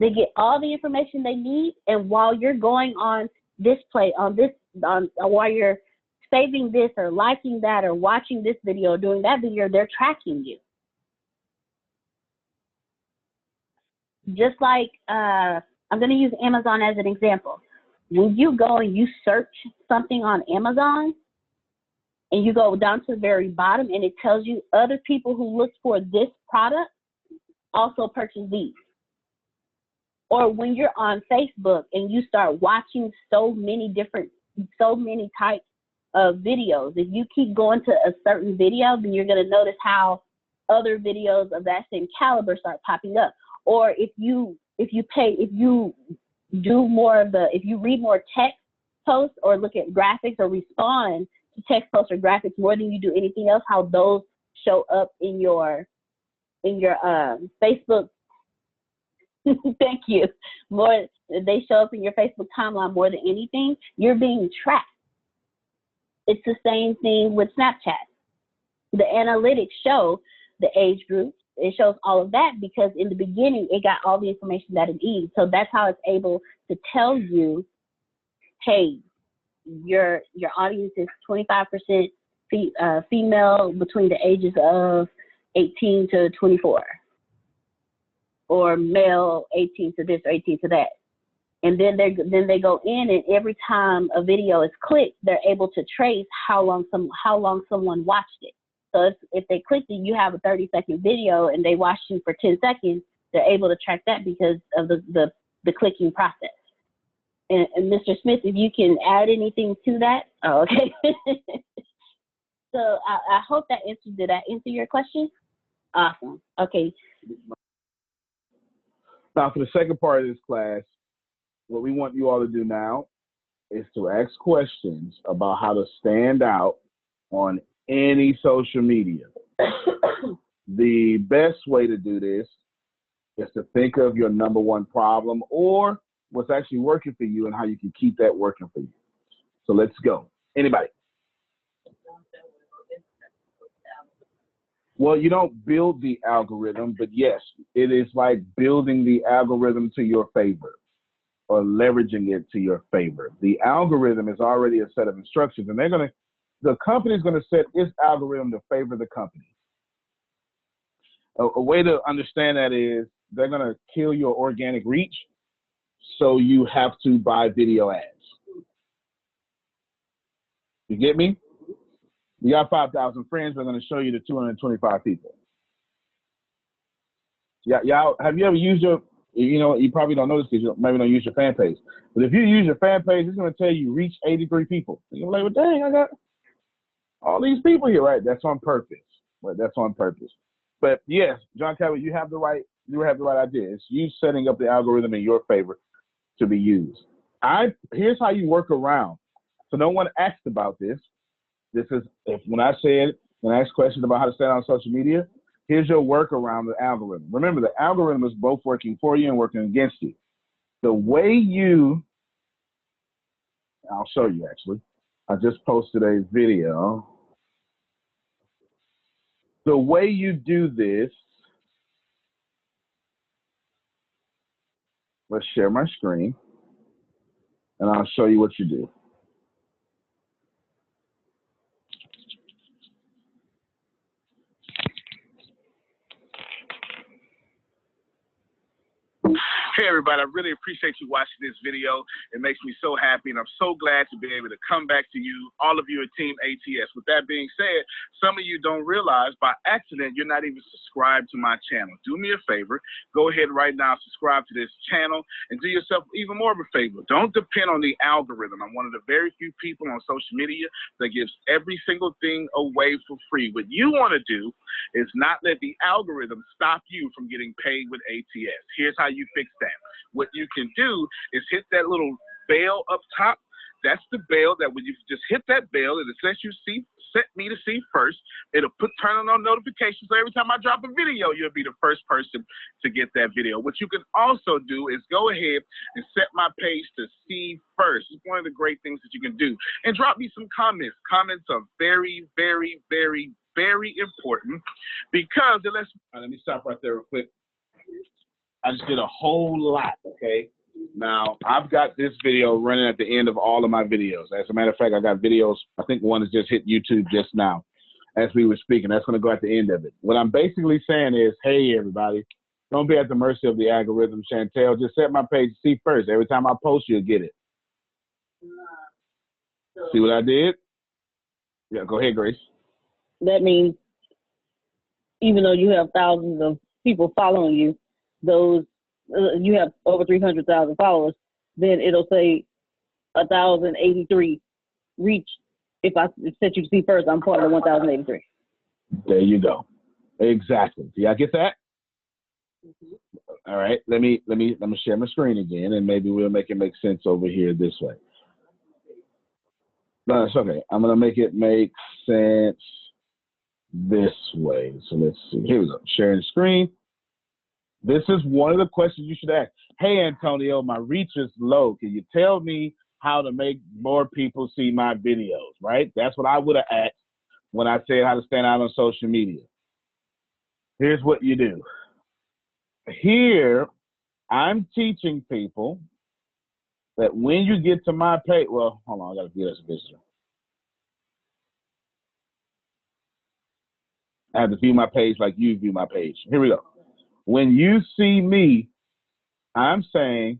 They get all the information they need, and while you're going on display while you're saving this or liking that or watching this video or doing that video, they're tracking you. Just like I'm going to use Amazon as an example. When you go and you search something on Amazon and you go down to the very bottom and it tells you other people who look for this product also purchase these. Or when you're on Facebook and you start watching so many types of videos, if you keep going to a certain video, then you're going to notice how other videos of that same caliber start popping up. Or if you read more text posts or look at graphics or respond text posts or graphics more than you do anything else, how those show up in your Facebook. Thank you. More, they show up in your Facebook timeline more than anything. You're being tracked. It's the same thing with Snapchat. The analytics show the age group. It shows all of that because in the beginning, it got all the information that it needs. So that's how it's able to tell you, hey, your audience is 25% female between the ages of 18 to 24, or male 18 to this or 18 to that. And then they go in, and every time a video is clicked, they're able to trace how long someone watched it. So if they clicked it, you have a 30-second video, and they watched you for 10 seconds, they're able to track that because of the clicking process. And Mr. Smith, if you can add anything to that. Oh, okay. So I hope that answered. Did that answer your question? Awesome. Okay. Now, for the second part of this class, what we want you all to do now is to ask questions about how to stand out on any social media. The best way to do this is to think of your number one problem or what's actually working for you and how you can keep that working for you. So let's go. Anybody? Well, you don't build the algorithm, but yes, it is like building the algorithm to your favor or leveraging it to your favor. The algorithm is already a set of instructions, and the company's going to set its algorithm to favor the company. A way to understand that is they're going to kill your organic reach, so you have to buy video ads. You get me? You got 5,000 friends, they're going to show you the 225 people. Yeah, y'all, have you ever used you probably don't know this because you maybe don't use your fan page. But if you use your fan page, it's going to tell you reach 83 people. And you're like, well, dang, I got all these people here, right? That's on purpose. Right? That's on purpose. But yes, John Calvin, you have the right idea. It's you setting up the algorithm in your favor to be used. Here's how you work around. So no one asked about this. This is when I asked questions about how to stand on social media, here's your work around the algorithm. Remember, the algorithm is both working for you and working against you. The way I'll show you actually. I just posted a video. The way you do this, let's share my screen, and I'll show you what you do. Hey everybody, I really appreciate you watching this video. It makes me so happy, and I'm so glad to be able to come back to you, all of you at Team ATS. With that being said, some of you don't realize by accident you're not even subscribed to my channel. Do me a favor, go ahead right now, subscribe to this channel, and do yourself even more of a favor. Don't depend on the algorithm. I'm one of the very few people on social media that gives every single thing away for free. What you want to do is not let the algorithm stop you from getting paid with ATS. Here's how you fix that. What you can do is hit that little bell up top. That's the bell that when you just hit that bell, it lets you set me to see first. It'll turn on notifications. So every time I drop a video, you'll be the first person to get that video. What you can also do is go ahead and set my page to see first. It's one of the great things that you can do. And drop me some comments. Comments are very, very, very, very important because it lets. Let me stop right there real quick. I just did a whole lot, okay? Now, I've got this video running at the end of all of my videos. As a matter of fact, I got videos, I think one has just hit YouTube just now as we were speaking. That's going to go at the end of it. What I'm basically saying is, hey, everybody, don't be at the mercy of the algorithm, Chantel. Just set my page to see first. Every time I post, you'll get it. See what I did? Yeah, go ahead, Grace. That means even though you have thousands of people following you, you have over 300,000 followers, then it'll say 1,083 reach. If I set you to see first, I'm part of the 1,083. There you go. Exactly. Do y'all get that? Mm-hmm. All right. Let me share my screen again, and maybe we'll make it make sense over here this way. No, it's okay. I'm gonna make it make sense this way. So let's see. Here we go. Sharing the screen. This is one of the questions you should ask. Hey, Antonio, my reach is low. Can you tell me how to make more people see my videos, right? That's what I would have asked when I said how to stand out on social media. Here's what you do. Here, I'm teaching people that when you get to my page, well, hold on, I gotta view as a visitor. I have to view my page like you view my page. Here we go. When you see me, I'm saying,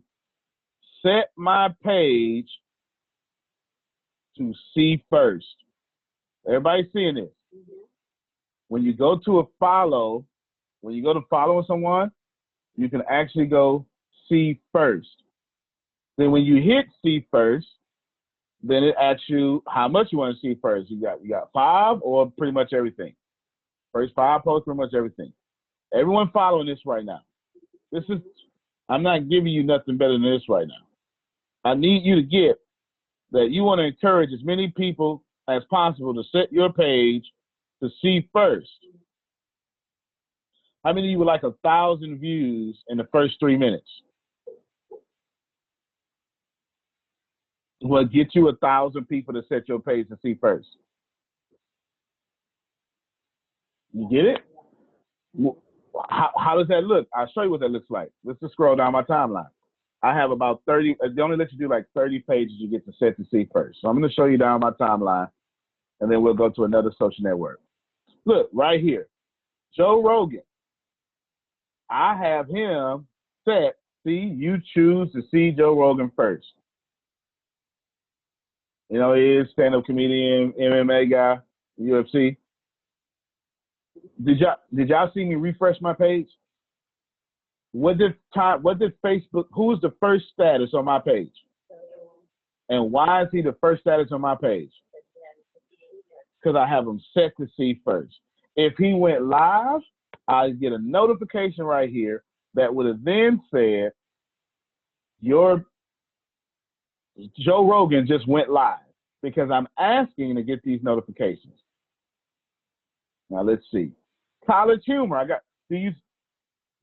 set my page to see first. Everybody seeing this? When you go to a follow, when you go to follow someone, you can actually go see first. Then when you hit see first, then it asks you how much you want to see first. You got 5 or pretty much everything. First 5 posts, pretty much everything. Everyone following this right now. I'm not giving you nothing better than this right now. I need you to get that you want to encourage as many people as possible to set your page to see first. How many of you would like 1,000 views in the first 3 minutes? Well, get you 1,000 people to set your page to see first. You get it? How does that look? I'll show you what that looks like. Let's just scroll down my timeline. I have about 30, they only let you do like 30 pages you get to set to see first. So I'm going to show you down my timeline, and then we'll go to another social network. Look, right here, Joe Rogan. I have him set, see, you choose to see Joe Rogan first. You know, he is stand-up comedian, MMA guy, UFC. Did y'all see me refresh my page? What did Facebook, who is the first status on my page? And why is he the first status on my page? Because I have him set to see first. If he went live, I'd get a notification right here that would have then said, your Joe Rogan just went live, because I'm asking to get these notifications. Now let's see. College humor.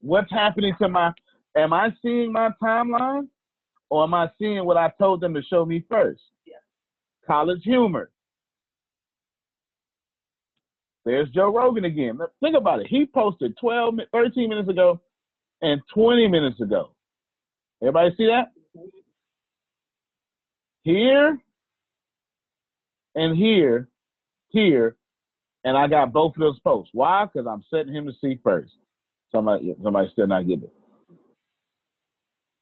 What's happening to am I seeing my timeline, or am I seeing what I told them to show me first? Yeah. College humor. There's Joe Rogan again. Think about it. He posted 13 minutes ago and 20 minutes ago. Everybody see that? Here and here, and I got both of those posts. Why? Because I'm setting him to see first. Somebody still not getting it.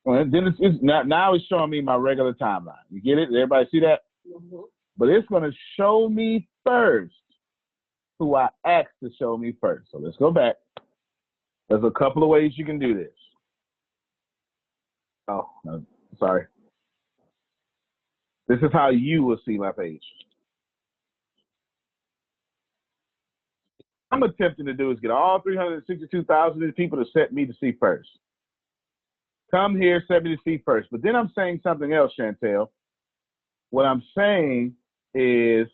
Well, then now it's showing me my regular timeline. You get it? Everybody see that? Mm-hmm. But it's going to show me first who I asked to show me first. So let's go back. There's a couple of ways you can do this. Oh, no, sorry. This is how you will see my page. I'm attempting to do is get all 362,000 people to set me to see first. Come here, set me to see first. But then I'm saying something else, Chantel. What I'm saying is,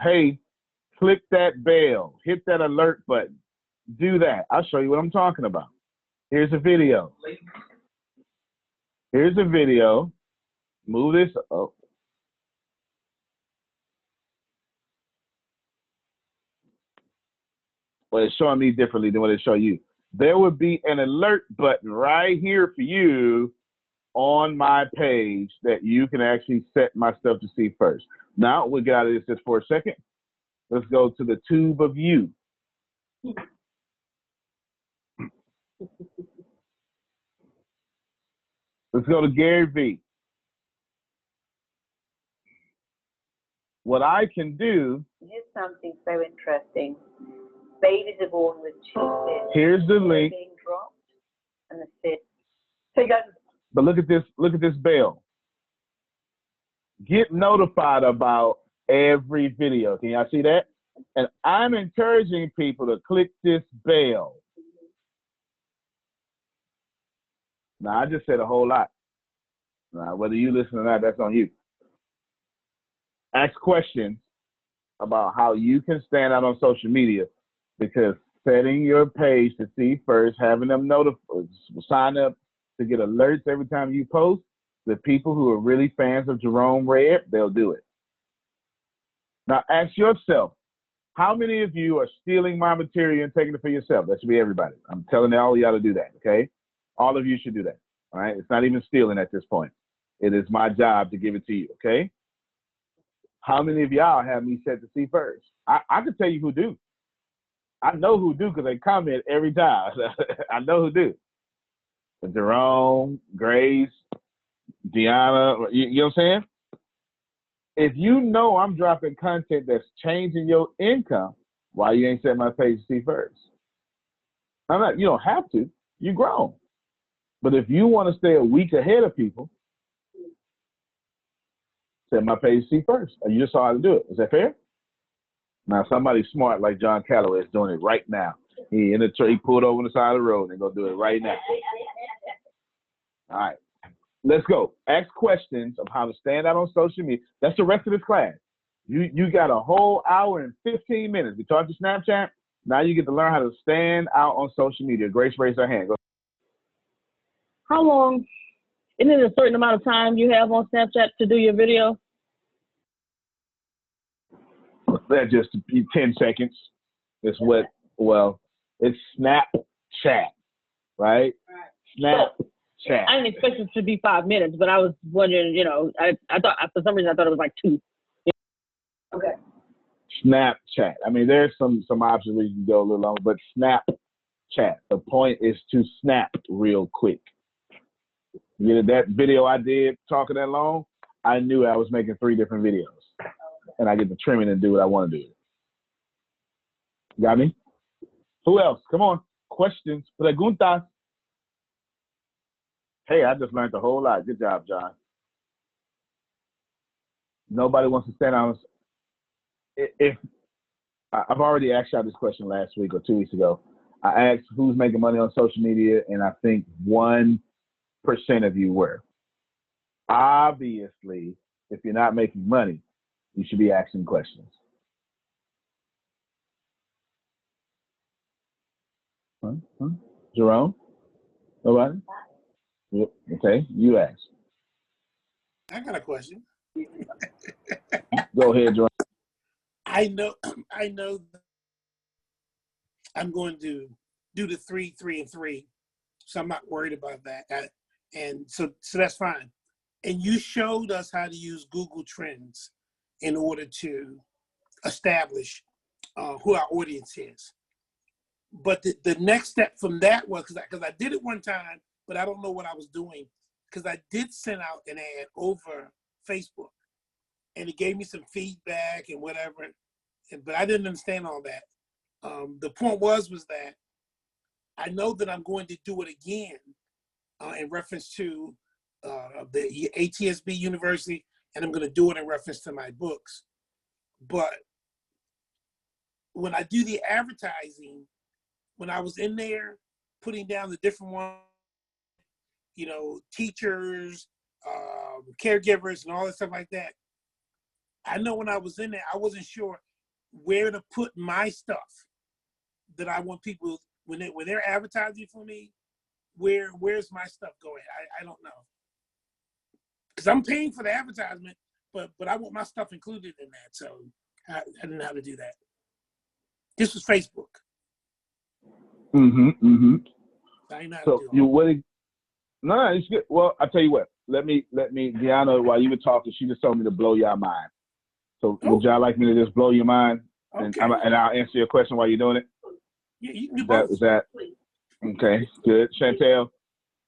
hey, click that bell, hit that alert button, do that. I'll show you what I'm talking about. Here's a video. Move this up. Well, it's showing me differently than what it show you. There would be an alert button right here for you on my page that you can actually set my stuff to see first. Now we'll get out of this just for a second. Let's go to the tube of you. Let's go to Gary V. What I can do. Here's something so interesting. Babies are born with 2 fits. Here's the link. Being dropped, and the fit. So you got. But look at this. Look at this bell. Get notified about every video. Can y'all see that? And I'm encouraging people to click this bell. Now I just said a whole lot. Now, whether you listen or not, that's on you. Ask questions about how you can stand out on social media, because setting your page to see first, having them sign up to get alerts every time you post, the people who are really fans of Jerome Red, they'll do it. Now ask yourself, how many of you are stealing my material and taking it for yourself? That should be everybody. I'm telling all of y'all to do that, okay? All of you should do that, all right? It's not even stealing at this point. It is my job to give it to you, okay? How many of y'all have me set to see first? I can tell you who do. I know who do because they comment every time. I know who do. Jerome, Grace, Deanna, you know what I'm saying? If you know I'm dropping content that's changing your income, why you ain't set my page to see first? You don't have to. You're grown. But if you want to stay a week ahead of people, set my page to see first. And you just saw how to do it. Is that fair? Now, somebody smart like John Calloway is doing it right now. He pulled over on the side of the road and go do it right now. All right. Let's go. Ask questions of how to stand out on social media. That's the rest of this class. You got a whole hour and 15 minutes. We talked to Snapchat. Now you get to learn how to stand out on social media. Grace raised her hand. Go. How long? Isn't it a certain amount of time you have on Snapchat to do your video? That just 10 seconds. It's it's Snapchat, right? Snapchat. I didn't expect it to be 5 minutes, but I was wondering, I thought, for some reason, I thought it was like 2. Okay. Snapchat. I mean, there's some options where you can go a little longer, but Snapchat. The point is to snap real quick. That video I did talking that long, I knew I was making 3 different videos. And I get to trim it and do what I want to do. Got me? Who else? Come on. Questions. Preguntas. Hey, I just learned a whole lot. Good job, John. Nobody wants to stand out. If I've already asked y'all this question last week or 2 weeks ago. I asked who's making money on social media, and I think 1% of you were. Obviously, if you're not making money, you should be asking questions. Jerome? Nobody? Yep. Okay, you ask. I got a question. Go ahead, Jerome. I know I'm going to do the 3, 3, and 3, so I'm not worried about that. And so that's fine. And you showed us how to use Google Trends in order to establish who our audience is. But the next step from that was, because I did it one time, but I don't know what I was doing, because I did send out an ad over Facebook, and it gave me some feedback and whatever, but I didn't understand all that. The point was that I know that I'm going to do it again in reference to the ATSB University, and I'm going to do it in reference to my books. But when I do the advertising, when I was in there putting down the different ones, teachers, caregivers, and all that stuff like that, I know when I was in there, I wasn't sure where to put my stuff that I want people, when they're advertising for me, where's my stuff going? I don't know. Because I'm paying for the advertisement, but I want my stuff included in that. So I didn't know how to do that. This was Facebook. I didn't know how to do you wouldn't. No, it's good. Well, I tell you what. Let me, Deanna, while you were talking, she just told me to blow your mind. So would y'all like me to just blow your mind? Okay. And I'll answer your question while you're doing it? Yeah, you can do both. Is that okay? Good. Chantel,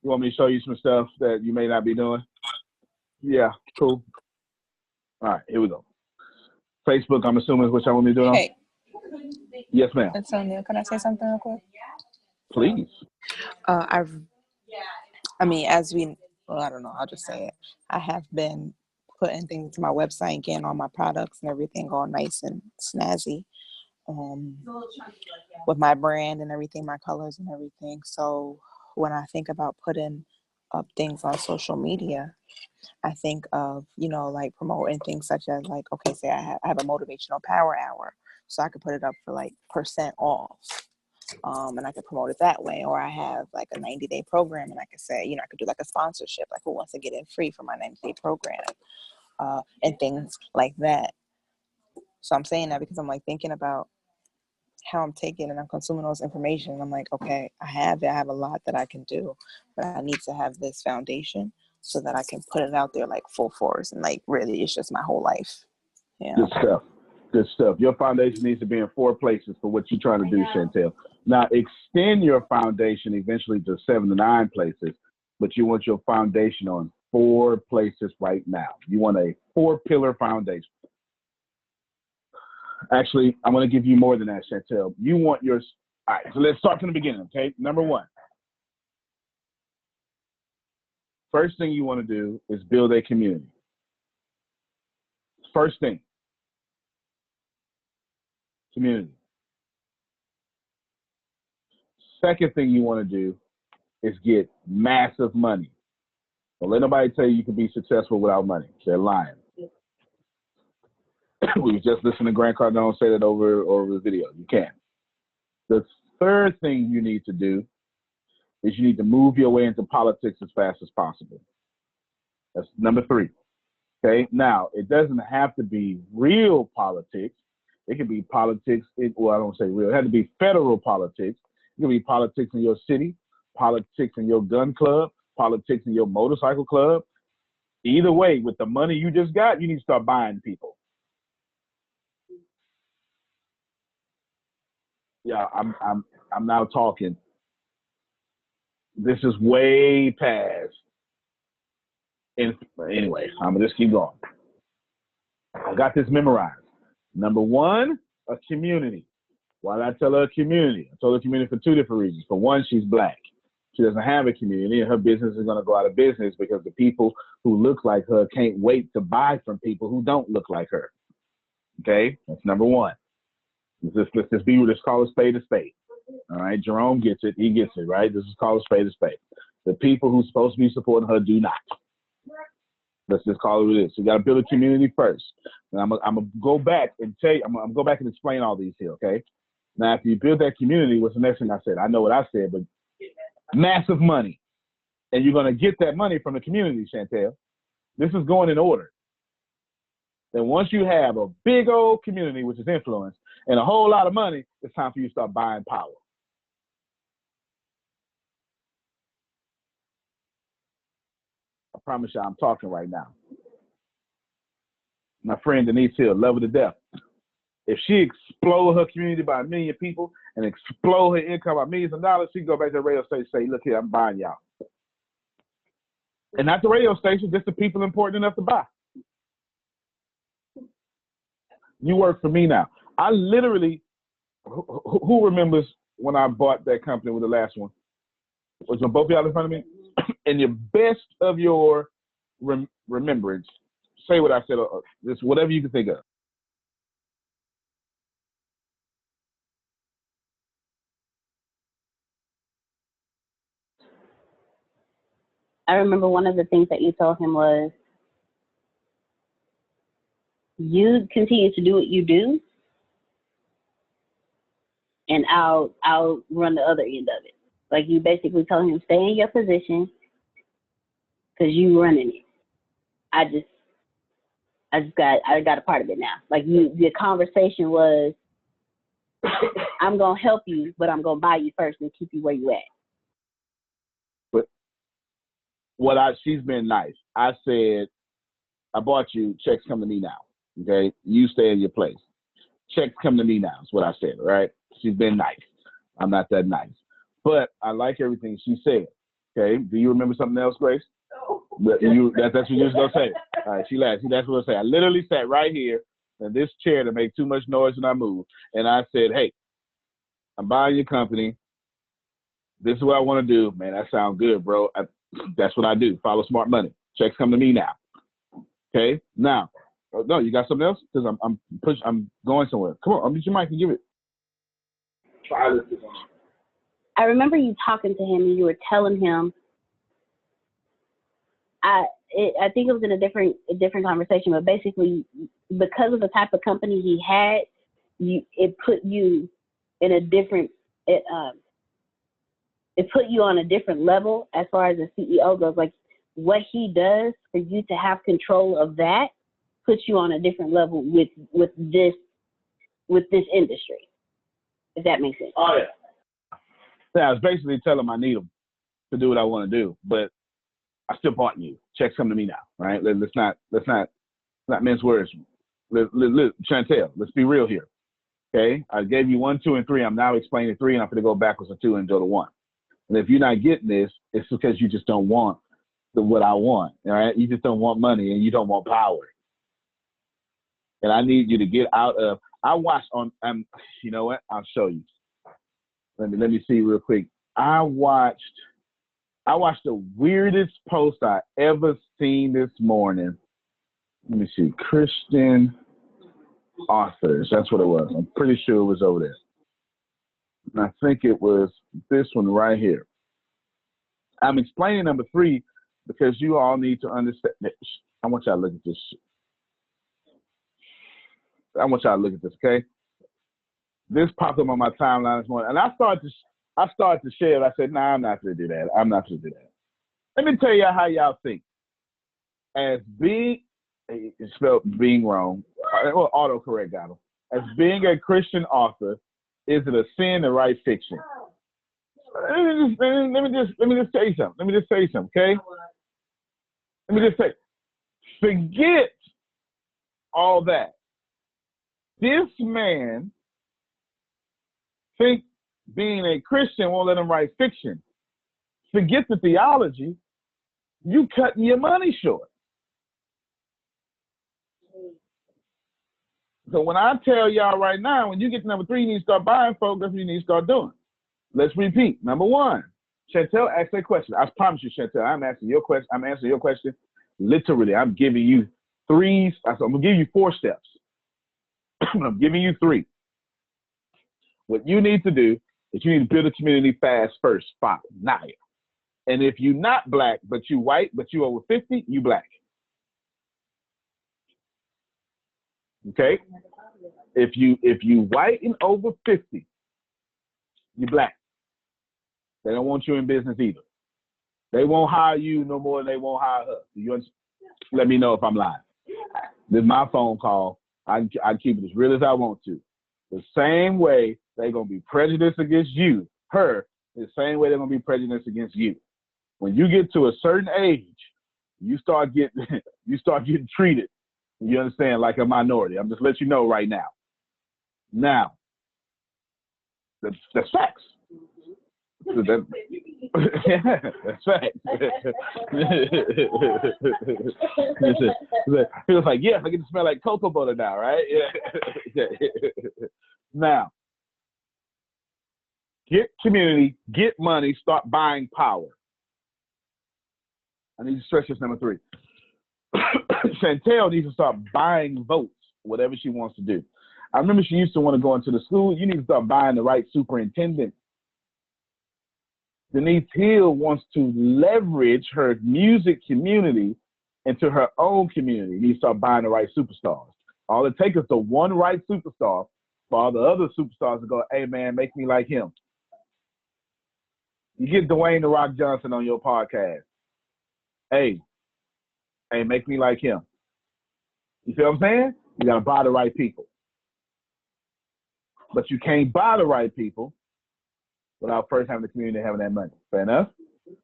you want me to show you some stuff that you may not be doing? Yeah, cool. All right, here we go. Facebook, I'm assuming is what y'all want me to do. Hey. Yes, ma'am. Antonio, can I say something real quick? Please. I don't know, I'll just say it. I have been putting things to my website and getting all my products and everything all nice and snazzy with my brand and everything, my colors and everything. So when I think about putting of things on social media, I think of, like promoting things such as like, okay, say I have a motivational power hour. So I could put it up for like % off. And I could promote it that way. Or I have like a 90-day program and I could say, I could do like a sponsorship, like who wants to get in free for my 90-day program, and things like that. So I'm saying that because I'm like thinking about how I'm taking and I'm consuming those information. And I'm like, okay, I have a lot that I can do, but I need to have this foundation so that I can put it out there like full force and like really it's just my whole life. Yeah. Good stuff. Good stuff. Your foundation needs to be in 4 places for what you're trying to do, Chantel. Now, extend your foundation eventually to 7 to 9 places, but you want your foundation on 4 places right now. You want a 4-pillar foundation. Actually, I'm going to give you more than that, Chantel. You want yours. All right, so let's start from the beginning, okay? Number 1. First thing you want to do is build a community. First thing. Community. Second thing you want to do is get massive money. Don't let nobody tell you can be successful without money. They're lying. We were just listening to Grant Cardone say that over the video. You can't. The third thing you need to do is you need to move your way into politics as fast as possible. That's number 3. Okay. Now, it doesn't have to be real politics. It can be politics. Well, I don't say real. It had to be federal politics. It can be politics in your city, politics in your gun club, politics in your motorcycle club. Either way, with the money you just got, you need to start buying people. Yeah, I'm now talking. This is way past. Anyway, I'm gonna just keep going. I got this memorized. Number 1, a community. Why did I tell her a community? I told her a community for 2 different reasons. For one, she's Black. She doesn't have a community, and her business is going to go out of business because the people who look like her can't wait to buy from people who don't look like her. Okay, that's number 1. Let's call a spade a spade. All right, Jerome gets it. He gets it, right? This is called a spade a spade. The people who's supposed to be supporting her do not. Let's just call it what it is. So you got to build a community first. And I'm gonna go back and tell you. I'm gonna go back and explain all these here. Okay. Now, if you build that community, what's the next thing I said? I know what I said, but massive money, and you're gonna get that money from the community, Chantel. This is going in order. Then once you have a big old community, which is influence, and a whole lot of money, it's time for you to start buying power. I promise you, I'm talking right now. My friend Denise Hill, love her to death. If she explode her community by 1 million people and explode her income by millions of dollars, she can go back to the radio station and say, look here, I'm buying y'all. And not the radio station, just the people important enough to buy. You work for me now. I literally, who remembers when I bought that company with the last one? Was both of y'all in front of me? In your best of your remembrance, say what I said, just whatever you can think of. I remember one of the things that you told him was, you continue to do what you do, and I'll run the other end of it. Like, you basically told him, stay in your position because you running it. I got a part of it now. Like, the conversation was, I'm gonna help you, but I'm gonna buy you first and keep you where you at. But she's been nice. I said, I bought you, checks come to me now. Okay, you stay in your place. Checks come to me now. Is what I said. Right? She's been nice. I'm not that nice, but I like everything she said. Okay. Do you remember something else, Grace? No. That's what you was gonna say. All right. She laughed. That's what I say. I literally sat right here in this chair to make too much noise when I moved, and I said, "Hey, I'm buying your company. This is what I want to do, man. That sounds good, bro. That's what I do. Follow smart money. Checks come to me now. Okay. Now, no, you got something else? Because I'm going somewhere. Come on, unmute your mic and give it. I remember you talking to him and you were telling him I think it was in a different conversation, but basically, because of the type of company he had, it put you in a different it put you on a different level as far as the CEO goes. Like what he does for you to have control of that puts you on a different level with this industry. If that makes sense. Oh yeah. Yeah, I was basically telling him I need him to do what I want to do, but I still bought you. Checks come to me now, right? Let's not mince words. Chantel, let's be real here. Okay, I gave you 1, 2, and 3. I'm now explaining 3, and I'm going to go backwards to 2 and go to 1. And if you're not getting this, it's because you just don't want what I want. All right, you just don't want money and you don't want power. And I need you to get out of. I watched on. You know what? I'll show you. Let me see real quick. I watched the weirdest post I ever seen this morning. Let me see. Christian authors. That's what it was. I'm pretty sure it was over there. And I think it was this one right here. I'm explaining number 3 because you all need to understand. I want y'all to look at this. I want y'all to look at this, okay? This popped up on my timeline this morning, and I started to share it. I said, nah, I'm not going to do that. I'm not going to do that. Let me tell you how y'all think. As being, it's spelled being wrong, well, autocorrect got them. As being a Christian author, is it a sin to write fiction? Let me just tell you something, okay? Let me just say, forget all that. This man think being a Christian won't let him write fiction. Forget the theology. You cutting your money short. So when I tell y'all right now, when you get to number 3, you need to start buying, folks. That's what you need to start doing. Let's repeat. Number 1, Chantel asked that question. I promise you, Chantel, I'm answering your question. Literally, I'm giving you 3. I'm going to give you 4 steps. I'm giving you 3. What you need to do is you need to build a community fast first. Now. And if you're not black, but you white, but you over 50, you black. Okay? If you white and over 50, you black. They don't want you in business either. They won't hire you no more than they won't hire her. You understand? Let me know if I'm lying. This is my phone call. I keep it as real as I want to. The same way they're going to be prejudiced against her, the same way they're going to be prejudiced against you. When you get to a certain age, you start getting treated, you understand, like a minority. I'm just letting you know right now. Now, that's facts. Yeah, that's facts. He was like, yes, I get to smell like cocoa butter now, right? Yeah. Now, get community, get money, start buying power. I need to stress this number 3. Chantel needs to start buying votes, whatever she wants to do. I remember she used to want to go into the school. You need to start buying the right superintendent. Denise Hill wants to leverage her music community into her own community. You need to start buying the right superstars. All it takes is the one right superstar for all the other superstars to go, hey, man, make me like him. You get Dwayne "The Rock" Johnson on your podcast. Hey, make me like him. You see what I'm saying? You got to buy the right people. But you can't buy the right people without first having the community having that money. Fair enough?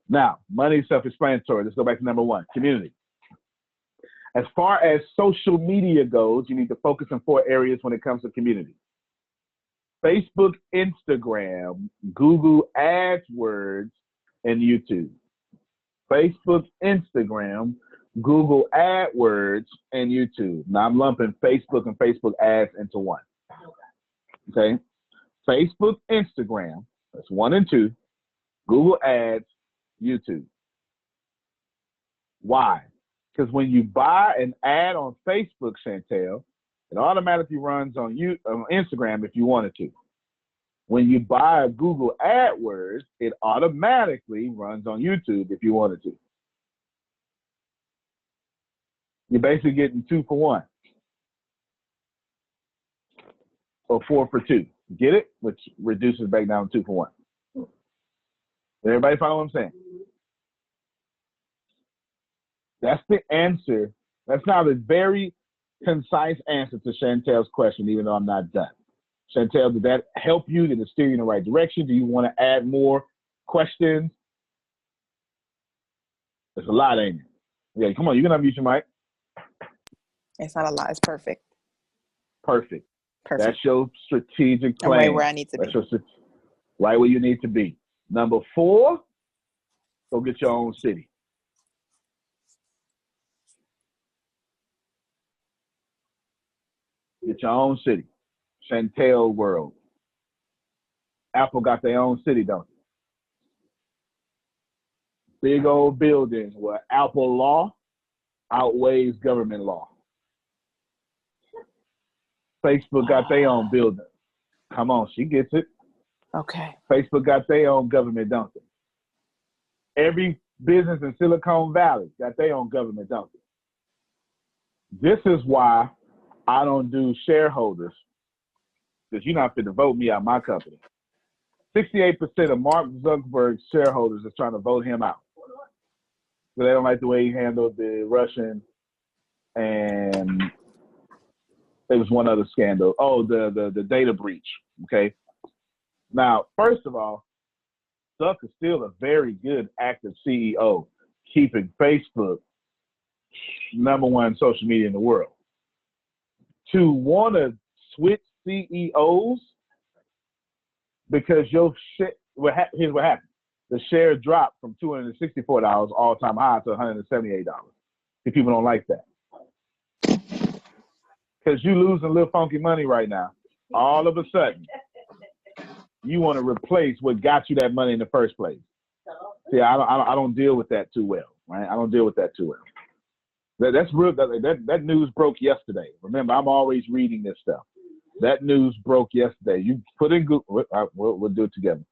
Now, money is self-explanatory. Let's go back to number 1, community. As far as social media goes, you need to focus on 4 areas when it comes to community. Facebook, Instagram, Google AdWords, and YouTube. Facebook, Instagram, Google AdWords, and YouTube. Now I'm lumping Facebook and Facebook ads into one. Okay? Facebook, Instagram, that's 1 and 2. Google Ads, YouTube. Why? Because when you buy an ad on Facebook, Chantel, it automatically runs on Instagram if you wanted to. When you buy Google AdWords, it automatically runs on YouTube if you wanted to. You're basically getting 2 for 1. Or 4 for 2. Get it? Which reduces back down to 2 for 1. Everybody follow what I'm saying? That's the answer. That's now the very concise answer to Chantel's question, even though I'm not done. Chantel, did that help you? Did it steer you in the right direction? Do you want to add more questions? There's a lot, ain't it? Yeah, come on, you can unmute your mic. It's not a lot. It's perfect. Perfect. Perfect. That's your strategic plan. I'm right where I need to That's be. Right where you need to be. Number 4, go get your own city. Get your own city. Chantel world. Apple got their own city, don't they? Big old buildings where Apple law outweighs government law. Facebook got their own building. Come on, she gets it. Okay. Facebook got their own government, don't they? Every business in Silicon Valley got their own government, don't they? This is why I don't do shareholders, because you're not fit to vote me out of my company. 68% of Mark Zuckerberg's shareholders is trying to vote him out. So they don't like the way he handled the Russian, and there was one other scandal. Oh, the data breach. Okay. Now, first of all, Zuck is still a very good active CEO, keeping Facebook #1 social media in the world. To want to switch CEOs because your shit, here's what happened. The share dropped from $264 all-time high to $178. People don't like that. Because you losing a little funky money right now. All of a sudden, you want to replace what got you that money in the first place. See, I don't deal with that too well, right? I don't deal with that too well. That's real. That news broke yesterday. Remember, I'm always reading this stuff. That news broke yesterday. You put in Google. We'll do it together.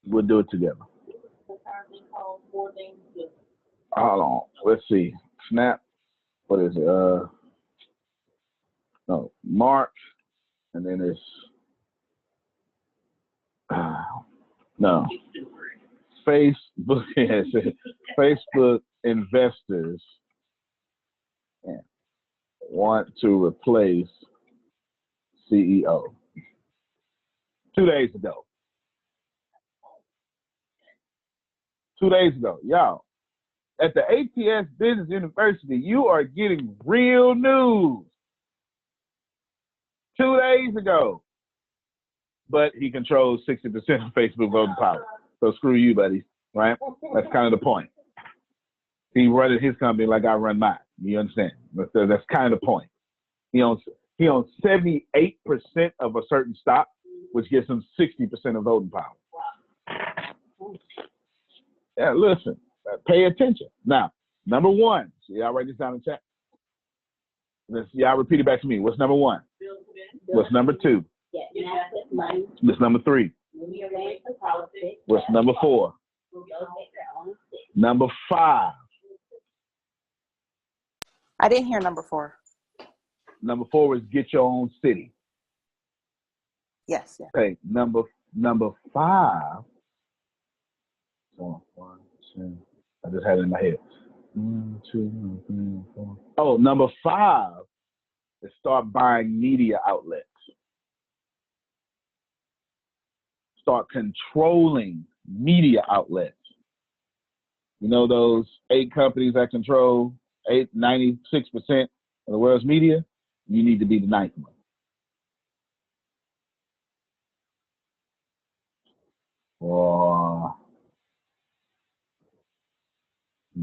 We'll do it together. Hold on. Let's see. Snap. What is it? No, Mark. And then it's no. Facebook. Yes, Facebook investors want to replace CEO. 2 days ago. 2 days ago, y'all. At the ATS Business University, you are getting real news. 2 days ago. But he controls 60% of Facebook voting power. So screw you, buddy. Right? That's kind of the point. He runs his company like I run mine. You understand? That's kind of the point. He owns 78% of a certain stock, which gives him 60% of voting power. Yeah, listen. Pay attention. Now, number 1. So y'all write this down in chat. Y'all repeat it back to me. What's number 1? What's number 2? What's number 3? What's number 4? Number 5. I didn't hear number 4. Number 4 is get your own city. Yes. Yeah. Okay. Number 5. 1, 2. I just had it in my head. 1, 2, 3, 4. Oh, number 5 is start buying media outlets. Start controlling media outlets. You know those 8 companies that control 96% of the world's media? You need to be the 9th one.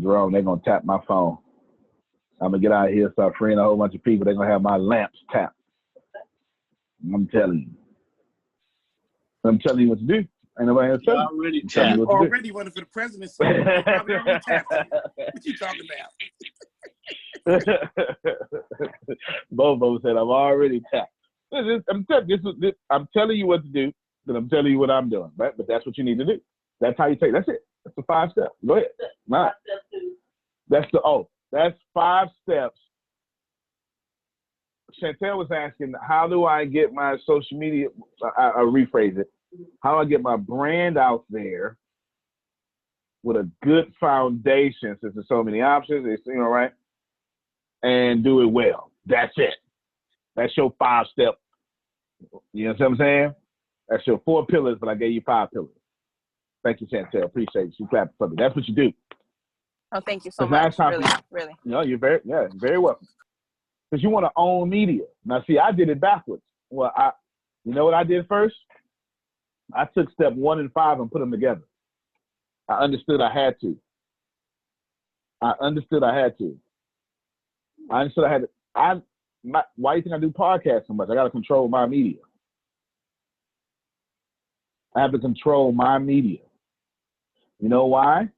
Jerome, they're going to tap my phone. I'm going to get out of here, start freeing a whole bunch of people. They're going to have my lamps tapped. I'm telling you. I'm telling you what to do. Ain't nobody else telling you. You already running for the presidency. You probably already tapped you. What you talking about? Both of them said, I'm already tapped. I'm telling you what to do, but I'm telling you what I'm doing, right? But that's what you need to do. That's how you take. That's it. That's the 5 steps. Go ahead. All right. That's 5 steps. Chantel was asking, how do I get my social media, I rephrase it, how do I get my brand out there with a good foundation, since there's so many options, it's, right? And do it well. That's it. That's your 5-step. You know what I'm saying? That's your 4 pillars, but I gave you 5 pillars. Thank you, Chantel. Appreciate it. You clapped for me. That's what you do. Oh, thank you so much. Really, really. You're very welcome. Because you want to own media. Now, see, I did it backwards. Well, you know what I did first? I took step 1 and 5 and put them together. I understood I had to. Why do you think I do podcasts so much? I got to control my media. I have to control my media. You know why?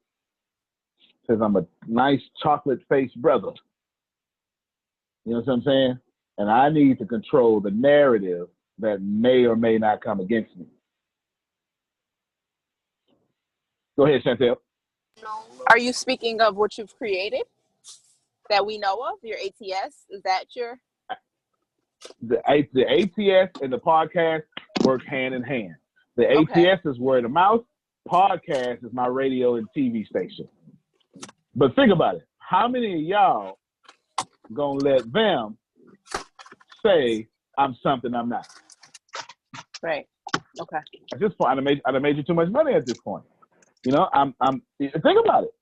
Because I'm a nice chocolate-faced brother. You know what I'm saying? And I need to control the narrative that may or may not come against me. Go ahead, Chantel. Are you speaking of what you've created that we know of? Your ATS? Is that your? The ATS and the podcast work hand in hand. The ATS is word of mouth. Podcast is my radio and TV station. But think about it. How many of y'all gonna let them say I'm something I'm not? Right. Okay. At this point, I'd have made you too much money at this point. I'm think about it.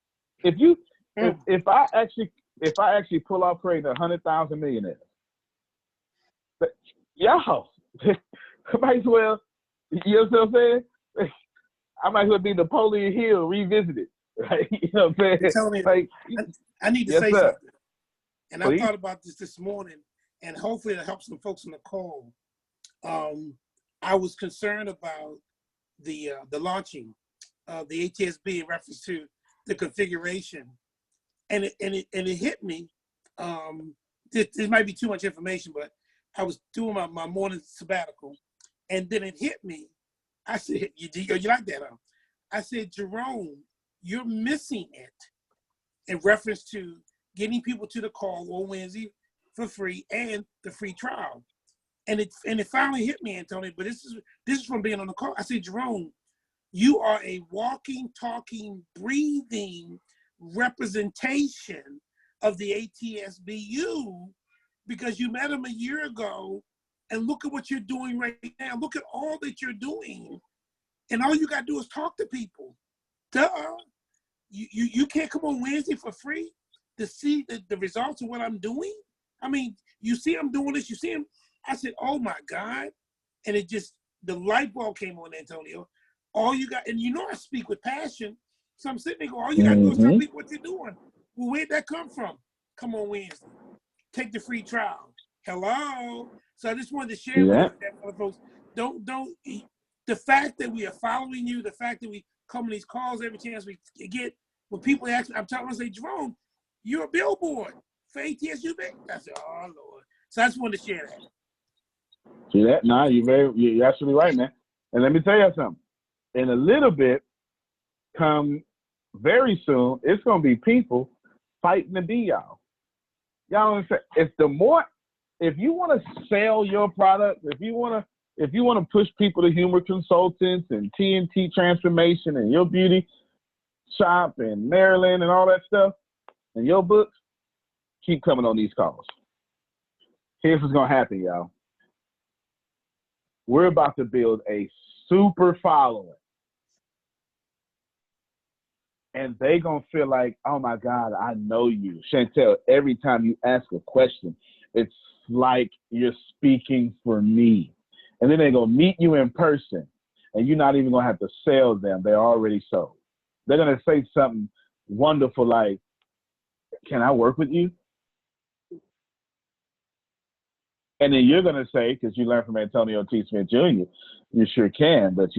If I actually pull off creating 100,000 millionaires, y'all, I might as well, you know what I'm saying? I might as well be Napoleon Hill revisited, right? You know what I'm saying? Tell me, like, I need to yes, say sir. something. And Please. I thought about this morning, and hopefully it'll help some folks on the call. I was concerned about the launching of the ATSB in reference to the configuration, and it hit me. This might be too much information, but I was doing my morning sabbatical, and then it hit me. I said, "You like that, huh?" I said, "Jerome, you're missing it in reference to getting people to the call on Wednesday for free and the free trial." And it finally hit me, Antonio. But this is from being on the call. I said, "Jerome, you are a walking, talking, breathing representation of the ATSBU, because you met him a year ago, and look at what you're doing right now. Look at all that you're doing, and all you gotta do is talk to people. Duh. You can't come on Wednesday for free to see the results of what I'm doing. I mean, you see I'm doing this. You see him." I said, "Oh my God," and the light bulb came on, Antonio. All you got, and I speak with passion, so I'm sitting there going, all you got to do is tell people what you're doing. Well, where'd that come from? Come on Wednesday. Take the free trial. Hello. So I just wanted to share with that for folks. Don't the fact that we are following you, the fact that we come on these calls every chance we get, when people ask me, I'm talking to say, "Jerome, you're a billboard for ATSUB." I said, "Oh Lord." So I just wanted to share that. See that? No, you're absolutely right, man. And let me tell you something. In a little bit, come very soon, it's gonna be people fighting to be y'all. Y'all understand? If you want to sell your product, if you want to push people to humor consultants and TNT transformation and your beauty shop and Maryland and all that stuff and your books, keep coming on these calls. Here's what's gonna happen, y'all. We're about to build a super following. And they gonna feel like, "Oh my God, I know you." Chantel, every time you ask a question, it's like you're speaking for me. And then they're gonna meet you in person, and you're not even gonna have to sell them. They're already sold. They're gonna say something wonderful like, "Can I work with you?" And then you're gonna say, because you learned from Antonio T. Smith Jr., you sure can, but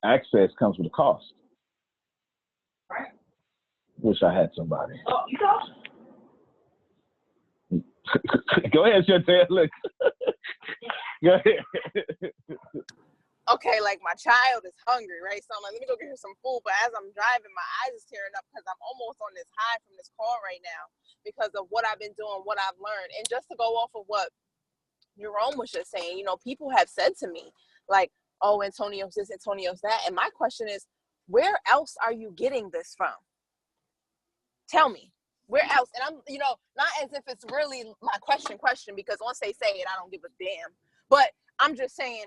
access comes with a cost. Wish I had somebody. Oh, you go. Go ahead, Chantel. Look. Go ahead. okay, like my child is hungry, right? So I'm like, let me go get her some food. But as I'm driving, my eyes is tearing up because I'm almost on this high from this call right now because of what I've been doing, what I've learned. And just to go off of what Jerome was just saying, you know, people have said to me, like, oh, Antonio's this, Antonio's that. And my question is, where else are you getting this from? Tell me, where else? And I'm, you know, not as if it's really my question, because once they say it, I don't give a damn. But I'm just saying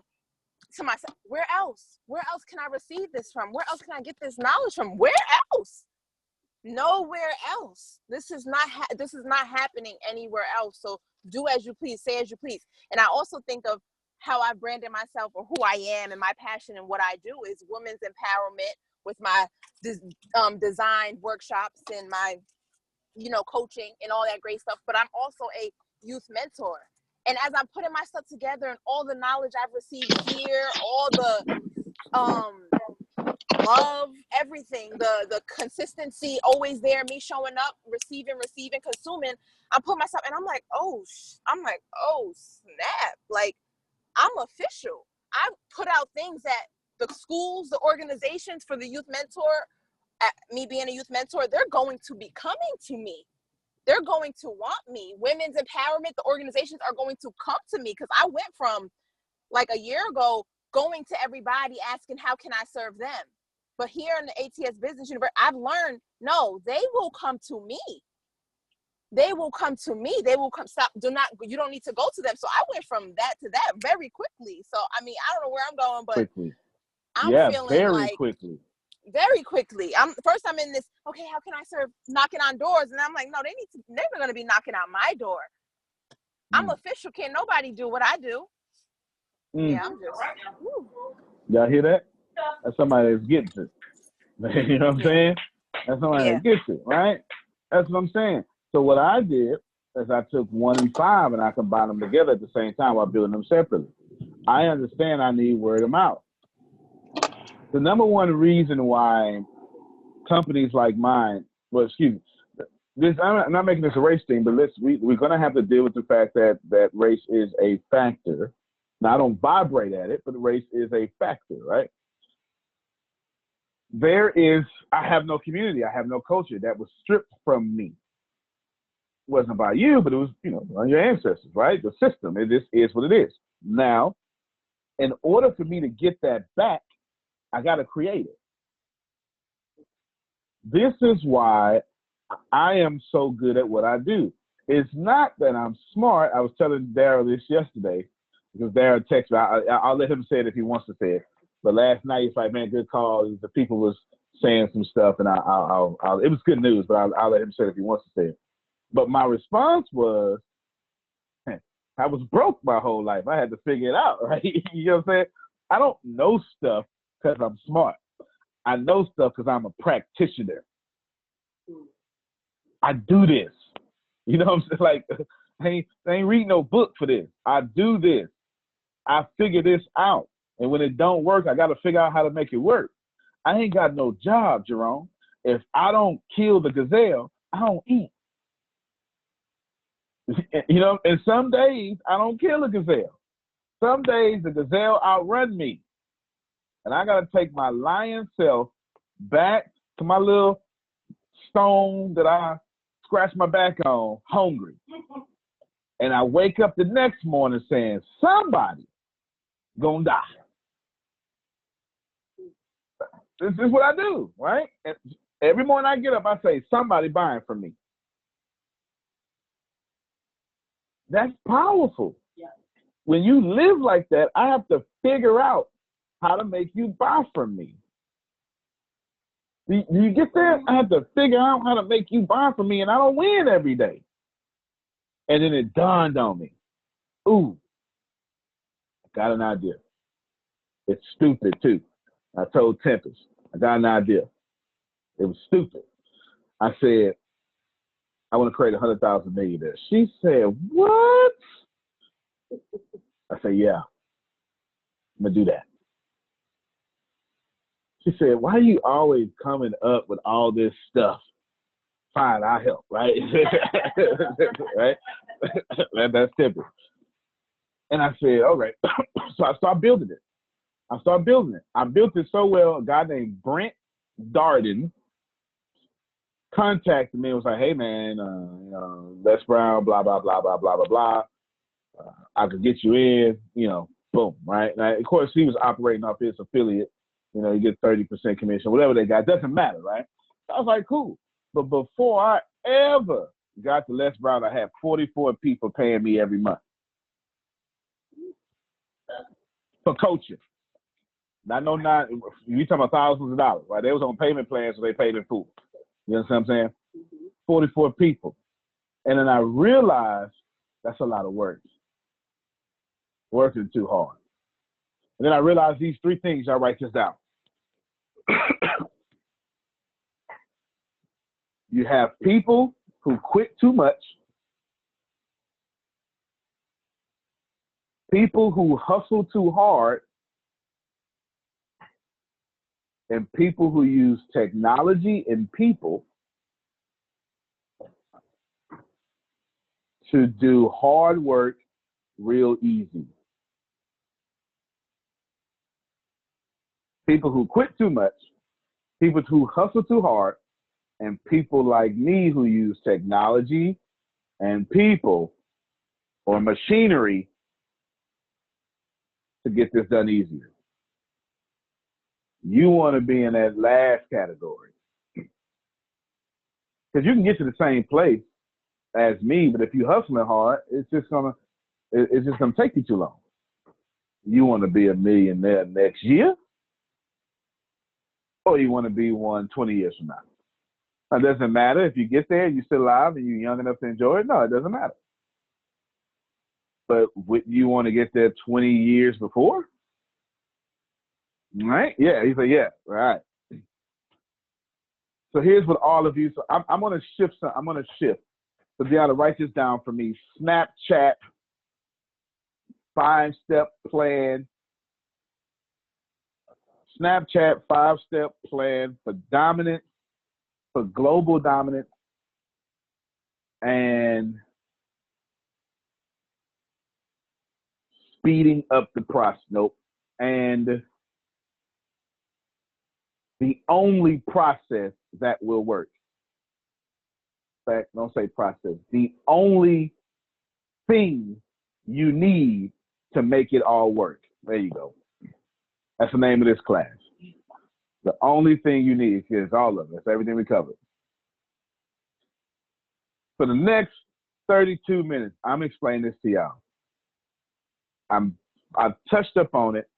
to myself, where else? Where else can I receive this from? Where else can I get this knowledge from? Where else? Nowhere else. This is not happening anywhere else. So do as you please, say as you please. And I also think of how I branded myself or who I am and my passion and what I do is women's empowerment with my design workshops and my, you know, coaching and all that great stuff. But I'm also a youth mentor. And as I'm putting my stuff together and all the knowledge I've received here, all the love, everything, the consistency always there, me showing up, receiving, consuming, I'm putting myself, and I'm like, oh snap, like I'm official. I put out things that the schools, the organizations for the youth mentor, me being a youth mentor, they're going to be coming to me. They're going to want me. Women's empowerment, the organizations are going to come to me because I went from like a year ago going to everybody asking, how can I serve them? But here in the ATS Business University, I've learned, no, they will come to me. They will come to me. They will come, you don't need to go to them. So I went from that to that very quickly. So, I mean, I don't know where I'm going, but Quickly. I'm feeling very like quickly. Very quickly. I'm in this, okay, how can I serve, knocking on doors? And I'm like, no, they're going to be knocking on my door. I'm official. Can't nobody do what I do. Yeah, I'm just, woo. Y'all hear that? That's somebody that's getting it. You know what I'm saying? That's somebody that gets it, right? That's what I'm saying. So what I did is I took 1 and 5 and I combined them together at the same time while building them separately. I understand I need word of mouth. The number one reason why companies like mine, well, excuse me, I'm not making this a race thing, but we're going to have to deal with the fact that race is a factor. Now, I don't vibrate at it, but race is a factor, right? I have no community. I have no culture. That was stripped from me. It wasn't about you, but it was, you know, on your ancestors, right? The system. It just is what it is. Now, in order for me to get that back, I got to create it. This is why I am so good at what I do. It's not that I'm smart. I was telling Daryl this yesterday because Daryl texted me. I'll let him say it if he wants to say it. But last night, he's like, man, good call. The people was saying some stuff, and it was good news, but I'll let him say it if he wants to say it. But my response was, I was broke my whole life. I had to figure it out, right? You know what I'm saying? I don't know stuff because I'm smart. I know stuff because I'm a practitioner. I do this. You know what I'm saying? Like, I ain't read no book for this. I do this. I figure this out. And when it don't work, I got to figure out how to make it work. I ain't got no job, Jerome. If I don't kill the gazelle, I don't eat. You know, and some days I don't kill a gazelle. Some days the gazelle outrun me. And I got to take my lion self back to my little stone that I scratched my back on, hungry. And I wake up the next morning saying, somebody gonna die. This is what I do, right? And every morning I get up, I say, somebody buying from me. That's powerful. Yeah. When you live like that, I have to figure out how to make you buy from me. Do you get that? I have to figure out how to make you buy from me, and I don't win every day. And then it dawned on me. Ooh, I got an idea. It's stupid, too. I told Tempest, I got an idea. It was stupid. I said, I want to create 100,000 millionaires. She said, what? I said, yeah, I'm going to do that. She said, why are you always coming up with all this stuff? Fine, I'll help, right? Right? That's typical. And I said, all right. So I started building it. I started building it. I built it so well, a guy named Brent Darden contacted me and was like, hey, man, Les Brown, blah, blah, blah, blah, blah, blah, blah. I could get you in, boom, right? Now, of course, he was operating off his affiliate. You get 30% commission, whatever they got. Doesn't matter, right? So I was like, cool. But before I ever got to Les Brown, I had 44 people paying me every month for coaching. I know not, you talking about thousands of dollars, right? They was on payment plans, so they paid in full. You understand what I'm saying? 44 people. And then I realized that's a lot of work. Working too hard. And then I realized these 3 things. Y'all write this down. You have people who quit too much, people who hustle too hard, and people who use technology and people to do hard work real easy. People who quit too much, people who hustle too hard, and people like me who use technology and people or machinery to get this done easier. You want to be in that last category. Because you can get to the same place as me, but if you're hustling hard, it's just gonna take you too long. You want to be a millionaire next year, or you want to be one 20 years from now. It doesn't matter if you get there, you're still alive, and you're young enough to enjoy it. No, it doesn't matter. But would you want to get there 20 years before? Right? Yeah, he said, yeah, right. So here's what all of you, so I'm going to shift. So Deanna, write this down for me. Snapchat 5-step plan. Snapchat 5-step plan for dominance, for global dominance, and speeding up the process. Nope. And the only process that will work. In fact, don't say process. The only thing you need to make it all work. There you go. That's the name of this class. The only thing you need is all of it. That's everything we covered. For the next 32 minutes, I'm explaining this to y'all. I've touched up on it,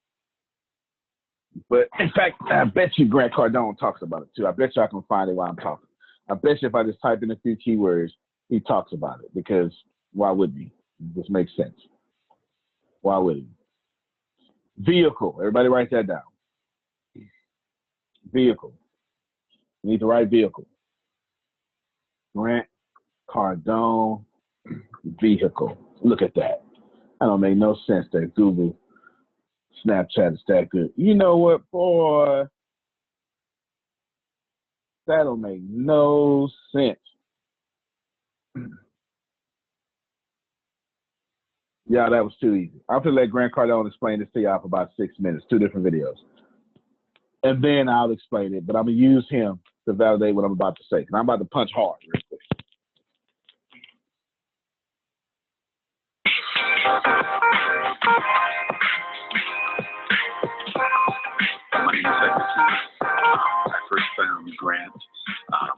but in fact, I bet you Grant Cardone talks about it too. I bet you I can find it while I'm talking. I bet you if I just type in a few keywords, he talks about it, because why wouldn't he? This makes sense. Why would he? Vehicle. Everybody write that down. Vehicle. You need to write vehicle. Grant Cardone vehicle. Look at that. That don't make no sense that Google Snapchat is that good. You know what, boy? That don't make no sense. Yeah, that was too easy. I'm going to let Grant Cardone explain this to y'all for about 6 minutes, 2 different videos. And then I'll explain it, but I'm going to use him to validate what I'm about to say. And I'm about to punch hard real quick. My name is Edmondson. I first found Grant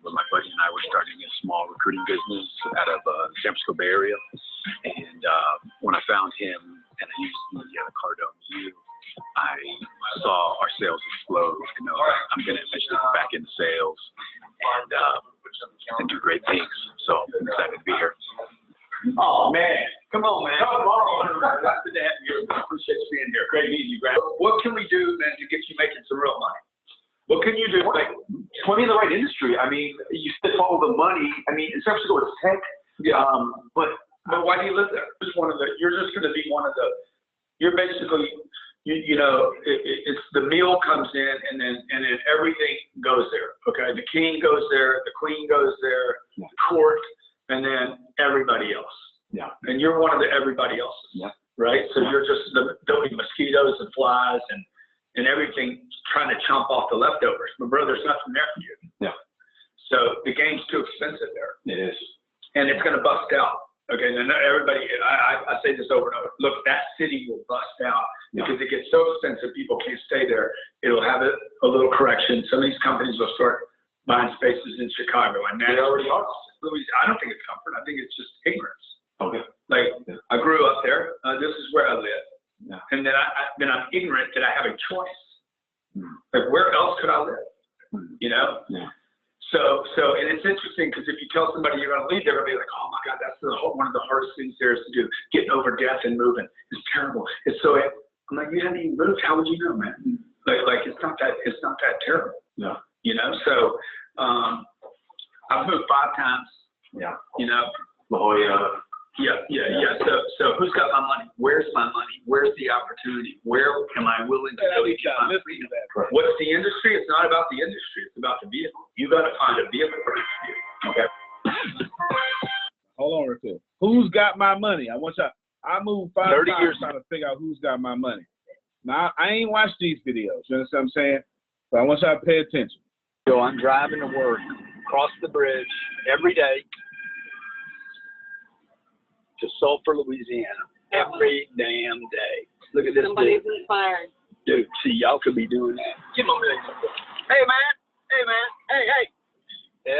when my buddy and I were starting a small recruiting business out of the San Francisco Bay Area. And when I found him and I used the Cardone U, I saw our sales explode. I'm going to eventually get back into sales and do great things. So I'm excited to be here. Oh, man. Come on, man. Come on. Good to have you. I appreciate you being here. Great meeting you, Grant. What can we do, man, to get you making some real money? What can you do? Like, put me in the right industry. I mean, you still follow the money. I mean, in San Francisco, it's tech. Yeah. But why do you live there? You're just going to be one of the, you're basically, it's the meal comes in and then everything goes there. Okay. The king goes there. The queen goes there. The court. And then everybody else. Yeah. And you're one of the everybody else's. Yeah. Right? So you're just, there'll be mosquitoes and flies and everything's too expensive there. It is. And it's going to bust out. Okay, and everybody, I say this over and over. Look, that city will bust out because it gets so expensive, people can't stay there. It'll have a little correction. Some of these companies will start buying spaces in Chicago, and they already are. I don't think it's comfort. I think it's just ignorance. Okay. Like, I grew up there. This is where I live. Yeah. And then I'm ignorant that I have a choice. Like, where else could I live? You know? Yeah. So, and it's interesting because if you tell somebody you're going to leave, they're going to be like, oh my God, that's one of the hardest things there is to do. Getting over death and moving is terrible. It's so, I'm like, you haven't even moved. How would you know, man? Like it's not that terrible. Yeah. You know, so, I've moved 5 times. Yeah. You know? La Jolla. Yeah. So who's got my money? Where's my money? Where's the opportunity? Where am I willing to go to get my freedom? What's the industry? It's not about the industry. It's about the vehicle. You got to find a vehicle for this vehicle. Okay. Hold on real quick. Who's got my money? I moved 5 times trying to figure out who's got my money. Now, I ain't watched these videos. You understand what I'm saying? So I want y'all to pay attention. So I'm driving to work, across the bridge every day to Sulphur, Louisiana, every damn day. Look at this. Somebody's inspired. Dude, see, y'all could be doing that. Give me a million. Hey, man. Hey.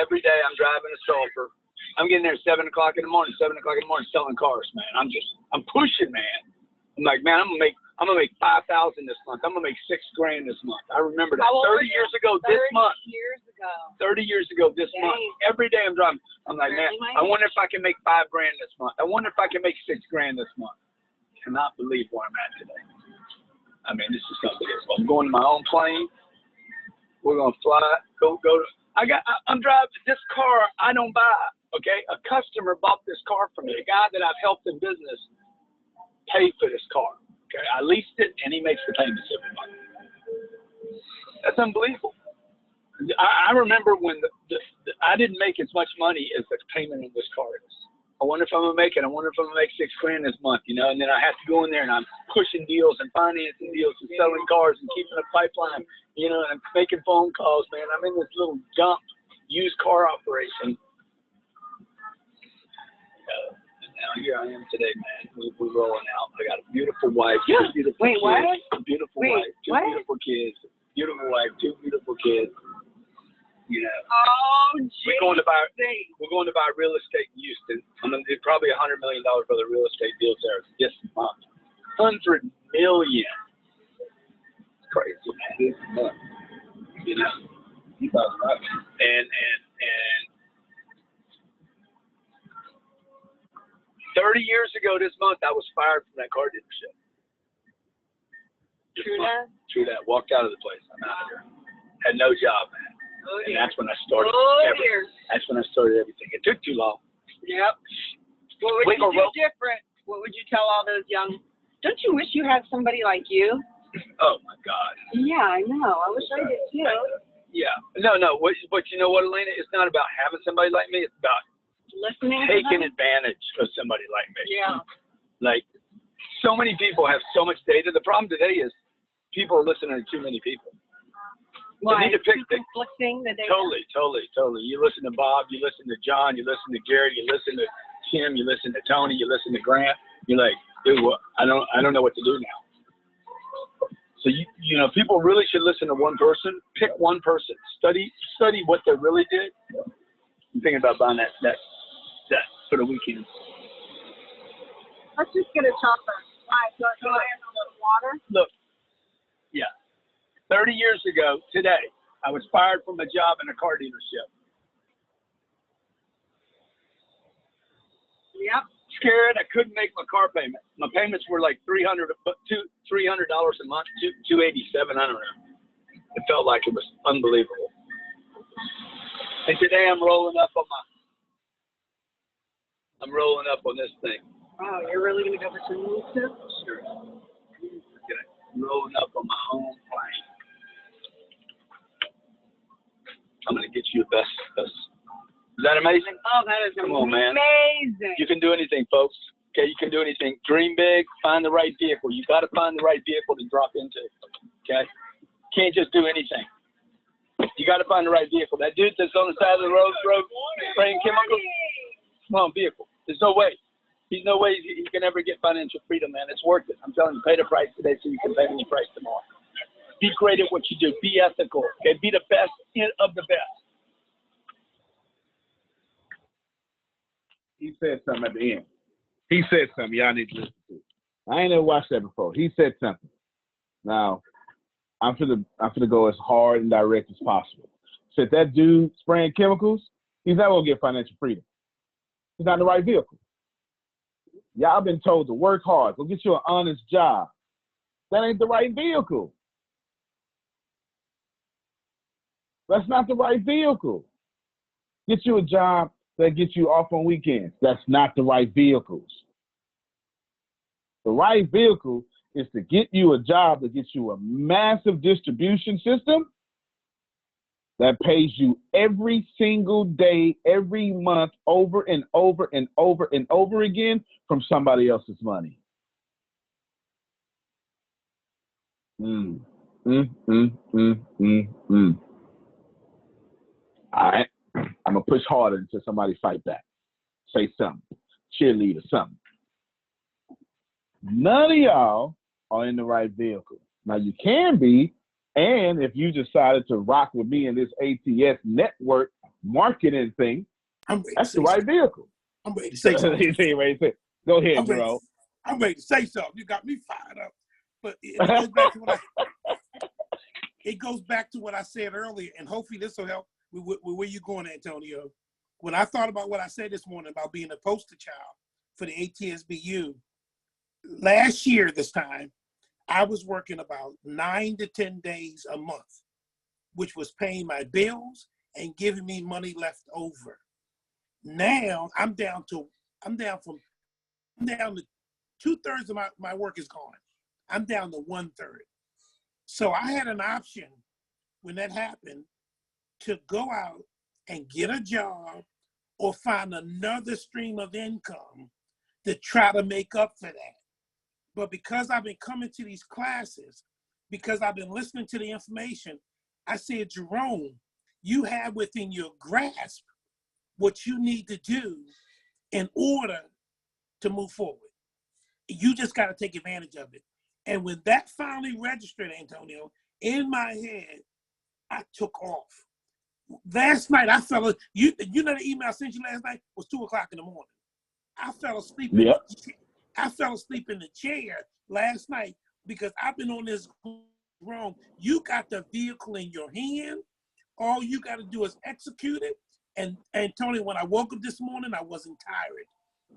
Every day I'm driving to Sulphur. I'm getting there at 7 o'clock in the morning, selling cars, man. I'm pushing, man. I'm like, man, I'm gonna make 5,000 this month. I'm gonna make $6 grand this month. I remember that 30 years ago this month. 30 years ago this month. Every day I'm driving. I'm like, man, I wonder if I can make $5 grand this month. I wonder if I can make $6 grand this month. Cannot believe where I'm at today. I mean, this is unbelievable. I'm going to my own plane. We're gonna fly. I'm driving this car. I don't buy. Okay, a customer bought this car from me. A guy that I've helped in business paid for this car. Okay, I leased it, and he makes the payments every month. That's unbelievable. I remember when I didn't make as much money as the payment on this car is. I wonder if I'm gonna make it. I wonder if I'm gonna make $6 grand this month, you know. And then I have to go in there and I'm pushing deals and financing deals and selling cars and keeping a pipeline, you know. And I'm making phone calls, man. I'm in this little dump used car operation. Now here I am today, man. We're rolling out. I got a beautiful wife, two beautiful kids, beautiful wife, two beautiful kids, beautiful wife, 2 beautiful kids. You know. Oh, geez. We're going to buy real estate in Houston. I'm gonna do probably $100 million worth of real estate deals there this month. $100 million. It's crazy, man. You know. You about right. And 30 years ago this month, I was fired from that car dealership. True that. Walked out of the place. I'm out of here. Had no job, man. And that's when I started. That's when I started everything. It took too long. Yep. What would you do different? What would you tell all those young? Don't you wish you had somebody like you? Oh my God. Yeah, I know. I wish I did too. Yeah. No. But you know what, Elena? It's not about having somebody like me. It's about taking advantage of somebody like me. Yeah. Like, so many people have so much data. The problem today is people are listening to too many people. Why? They need to pick conflicting the data. Totally. You listen to Bob, you listen to John, you listen to Gary, you listen to Tim, you listen to Tony, you listen to Grant. You're like, dude, I don't know what to do now. So you know, people really should listen to one person. Pick one person. Study what they really did. I'm thinking about buying that for the weekend. Let's just get a chopper. All right, so I have a little water. Look, yeah. 30 years ago today, I was fired from a job in a car dealership. Yep. Scared, I couldn't make my car payment. My payments were like $300 a month, $287, I don't know. It felt like it was unbelievable. And today I'm rolling up on this thing. Wow, you're really gonna go for some new stuff? Sure. I'm rolling up on my home plane. I'm gonna get you a best. Is that amazing? Oh, that is Come on, man. amazing. You can do anything, folks. Okay, you can do anything. Dream big, find the right vehicle. You got to find the right vehicle to drop into. Okay, can't just do anything. You got to find the right vehicle. That dude that's on the side of the road spraying chemicals, come on, vehicle. There's no way. There's no way he can ever get financial freedom, man. It's worth it. I'm telling you, pay the price today so you can pay any price tomorrow. Be great at what you do. Be ethical. Okay, be the best of the best. He said something at the end. He said something y'all need to listen to. I ain't never watched that before. He said something. Now, I'm finna go as hard and direct as possible. Said that dude spraying chemicals, he's not gonna get financial freedom. He's not in the right vehicle. Y'all been told to work hard, go get you an honest job. That ain't the right vehicle. That's not the right vehicle. Get you a job that gets you off on weekends. That's not the right vehicles. The right vehicle is to get you a job that gets you a massive distribution system that pays you every single day, every month, over and over and over and over again from somebody else's money. All right, I'm gonna push harder until somebody fight back. Say something, cheerlead or something. None of y'all are in the right vehicle. Now you can be, and if you decided to rock with me in this ATS network marketing thing, that's the right vehicle. I'm ready to say something. Go ahead, bro. I'm ready to say something. You got me fired up. But it goes back to what I said earlier, and hopefully this will help with where you're going, Antonio. When I thought about what I said this morning about being a poster child for the ATSBU, last year this time, I was working about 9 to 10 days a month, which was paying my bills and giving me money left over. Now I'm down to 2/3 of my work is gone. I'm down to 1/3. So I had an option when that happened to go out and get a job or find another stream of income to try to make up for that. But because I've been coming to these classes, because I've been listening to the information, I said, Jerome, you have within your grasp what you need to do in order to move forward. You just got to take advantage of it. And when that finally registered, Antonio, in my head, I took off. Last night, I fell, you know the email I sent you last night was 2:00 in the morning. I fell asleep. I fell asleep in the chair last night because I've been on this wrong. You got the vehicle in your hand. All you got to do is execute it. And Tony, when I woke up this morning, I wasn't tired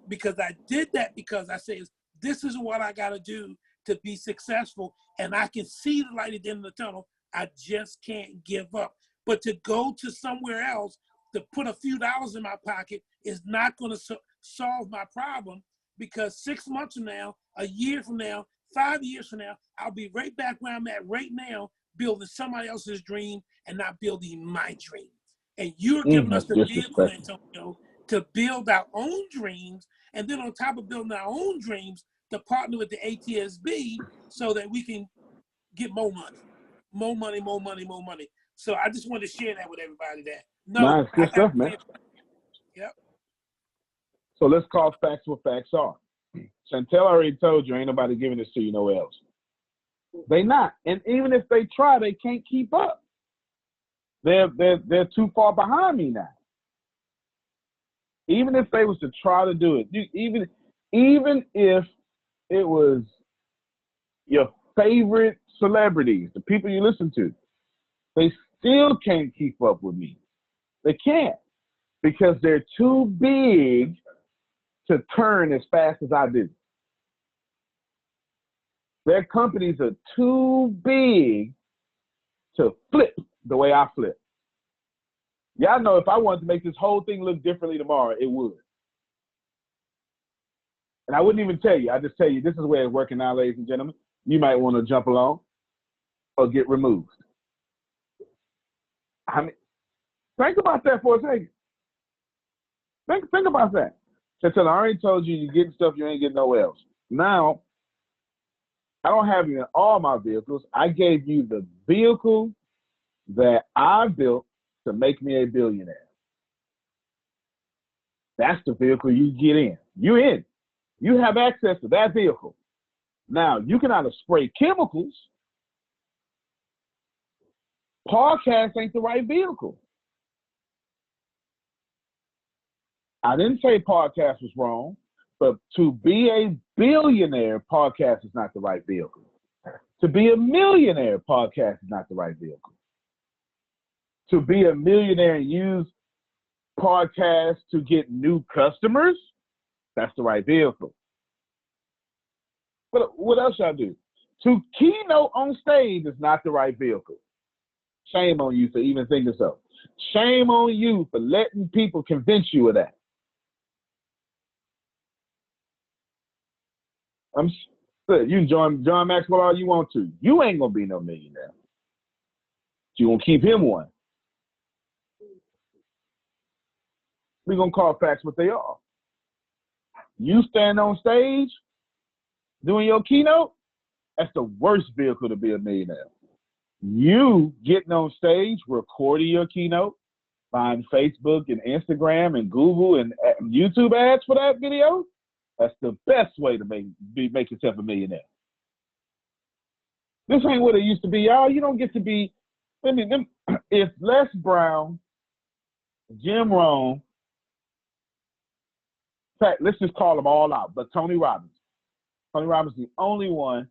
because I did that because I said, this is what I got to do to be successful. And I can see the light at the end of the tunnel. I just can't give up. But to go to somewhere else to put a few dollars in my pocket is not going to solve my problem, because 6 months from now, a year from now, 5 years from now, I'll be right back where I'm at right now, building somebody else's dream and not building my dream. And you're giving us the vehicle, Antonio, to build our own dreams, and then on top of building our own dreams, to partner with the ATSB so that we can get more money, more money, more money, more money. So I just wanted to share that with everybody. Nice, good stuff, man. Yep. So let's call facts what facts are. Chantel already told you, ain't nobody giving this to you nowhere else. They not. And even if they try, they can't keep up. They're too far behind me now. Even if they was to try to do it, even if it was your favorite celebrities, the people you listen to, they still can't keep up with me. They can't, because they're too big to turn as fast as I do. Their companies are too big to flip the way I flip. Y'all know if I wanted to make this whole thing look differently tomorrow, it would. And I wouldn't even tell you. I just tell you, this is the way it's working now, ladies and gentlemen. You might want to jump along or get removed. I mean, think about that for a second. Think about that. Since I already told you, you're getting stuff you ain't getting nowhere else. Now, I don't have you in all my vehicles. I gave you the vehicle that I built to make me a billionaire. That's the vehicle you get in. You in. You have access to that vehicle. Now, you can either spray chemicals. Podcast ain't the right vehicle. I didn't say podcast was wrong, but to be a billionaire, podcast is not the right vehicle. To be a millionaire, podcast is not the right vehicle. To be a millionaire and use podcasts to get new customers, that's the right vehicle. But what else y'all do? To keynote on stage is not the right vehicle. Shame on you for even thinking so. Shame on you for letting people convince you of that. You can join John Maxwell all you want to. You ain't gonna be no millionaire. You gonna keep him one. We're gonna call facts what they are. You stand on stage doing your keynote, that's the worst vehicle to be a millionaire. You getting on stage, recording your keynote, buying Facebook and Instagram and Google and YouTube ads for that video, that's the best way to make yourself a millionaire. This ain't what it used to be, y'all. You don't get to be, if Les Brown, Jim Rohn, in fact, let's just call them all out, but Tony Robbins. Tony Robbins is the only one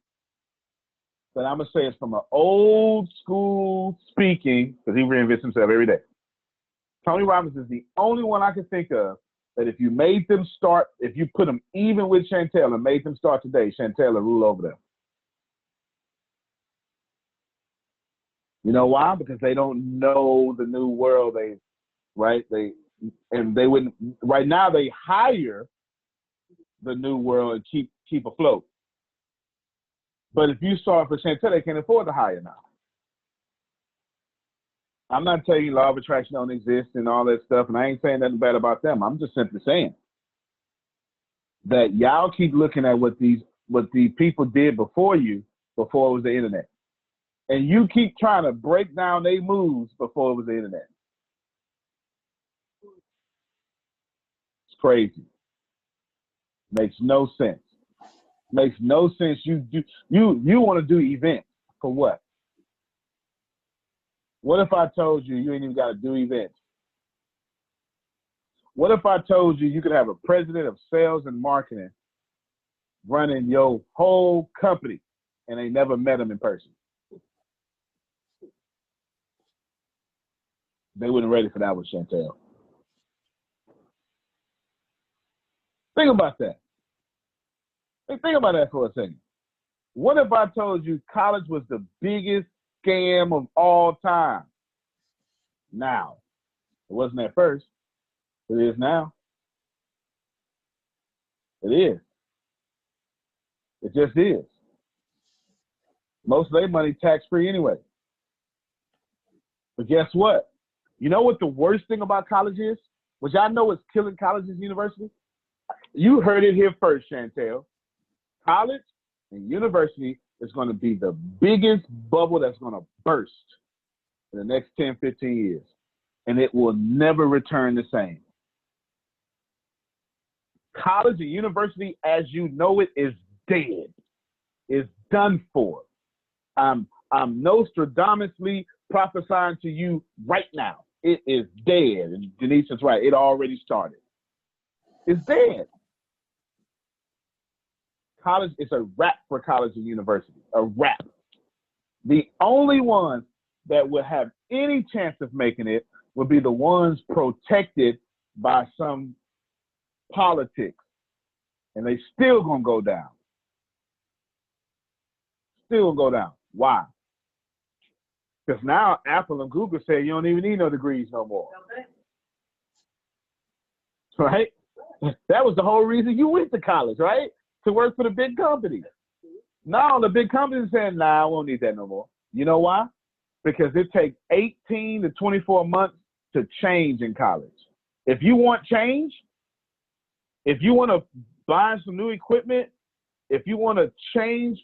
that I'm going to say is from an old school speaking, because he reinvents himself every day. Tony Robbins is the only one I can think of that if you made them start, if you put them even with Chantel and made them start today, Chantel will rule over them. You know why? Because they don't know the new world. They wouldn't, right now they hire the new world and keep afloat. But if you saw it for Chantel, they can't afford to hire now. I'm not telling you law of attraction don't exist and all that stuff, and I ain't saying nothing bad about them. I'm just simply saying that y'all keep looking at what the people did before you, before it was the internet. And you keep trying to break down their moves before it was the internet. It's crazy. Makes no sense. Makes no sense. You want to do events for what? What if I told you you ain't even got to do events? What if I told you you could have a president of sales and marketing running your whole company and they never met him in person? They weren't ready for that with Chantel. Think about that. Think about that for a second. What if I told you college was the biggest scam of all time? Now, it wasn't at first. It is now. It is. It just is. Most of their money tax-free anyway. But guess what? You know what the worst thing about college is? Which I know is killing colleges and universities? You heard it here first, Chantel. College and university is going to be the biggest bubble that's going to burst in the next 10, 15 years. And it will never return the same. College and university, as you know it, is dead. It's done for. I'm Nostradamusly prophesying to you right now. It is dead. And Denise is right. It already started. It's dead. College is a wrap for college and university. A wrap. The only ones that will have any chance of making it will be the ones protected by some politics. And they still gonna go down. Still gonna go down. Why? Because now Apple and Google say you don't even need no degrees no more. Okay. Right? That was the whole reason you went to college, right? To work for the big companies. Now the big companies are saying, nah, I won't need that no more. You know why? Because it takes 18 to 24 months to change in college. If you want change, if you want to buy some new equipment, if you want to change,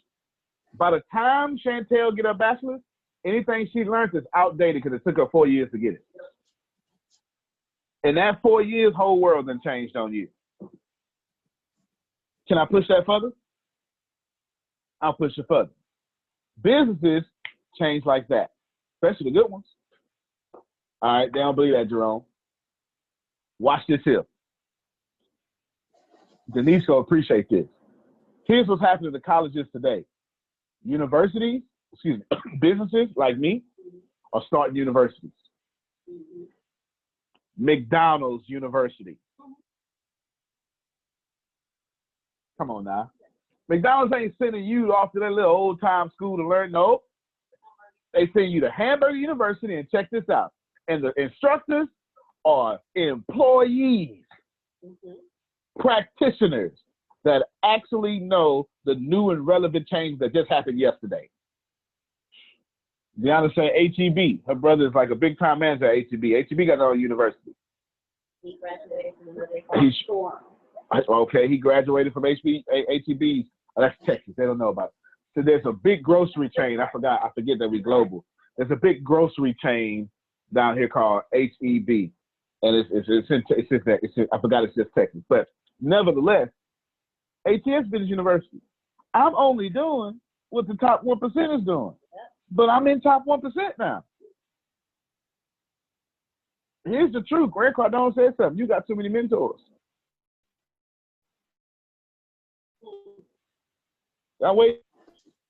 by the time Chantel get her bachelor's, Anything she learned is outdated because it took her 4 years to get it. In that 4 years, whole world done changed on you. Can I push that further? I'll push it further. Businesses change like that, especially the good ones. All right, they don't believe that, Jerome. Watch this here. Denise will appreciate this. Here's what's happening to colleges today. Universities, businesses like me are starting universities. McDonald's University. Come on now. McDonald's ain't sending you off to that little old time school to learn. No. They send you to Hamburger University, and check this out. And the instructors are employees, practitioners that actually know the new and relevant change that just happened yesterday. Deanna said HEB. Her brother is like a big time manager at HEB. HEB got their own university. He graduated from what they call Storm. Okay, he graduated from HEB. Oh, that's Texas. They don't know about it. So there's a big grocery chain. I forget that we global. There's a big grocery chain down here called HEB, and I forgot it's just Texas. But nevertheless, ATS Business University. I'm only doing what the top 1% is doing, but I'm in top 1% now. Here's the truth. Grant Cardone said something. You got too many mentors. Now wait,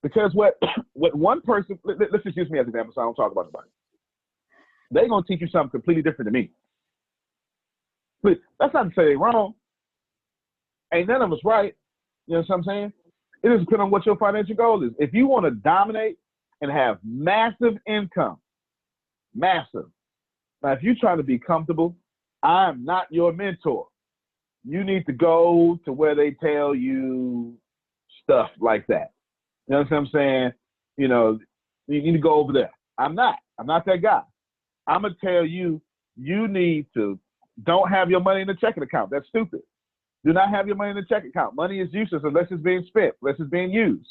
because what one person, let's just use me as an example so I don't talk about it. They're going to teach you something completely different than me. But that's not to say they're wrong. Ain't none of us right. You know what I'm saying? It just depends on what your financial goal is. If you want to dominate and have massive income, massive. Now, if you're trying to be comfortable, I'm not your mentor. You need to go to where they tell you stuff like that. You know what I'm saying? You know, you need to go over there. I'm not that guy. I'm going to tell you, you need to don't have your money in the checking account. That's stupid. Do not have your money in the checking account. Money is useless unless it's being spent, unless it's being used.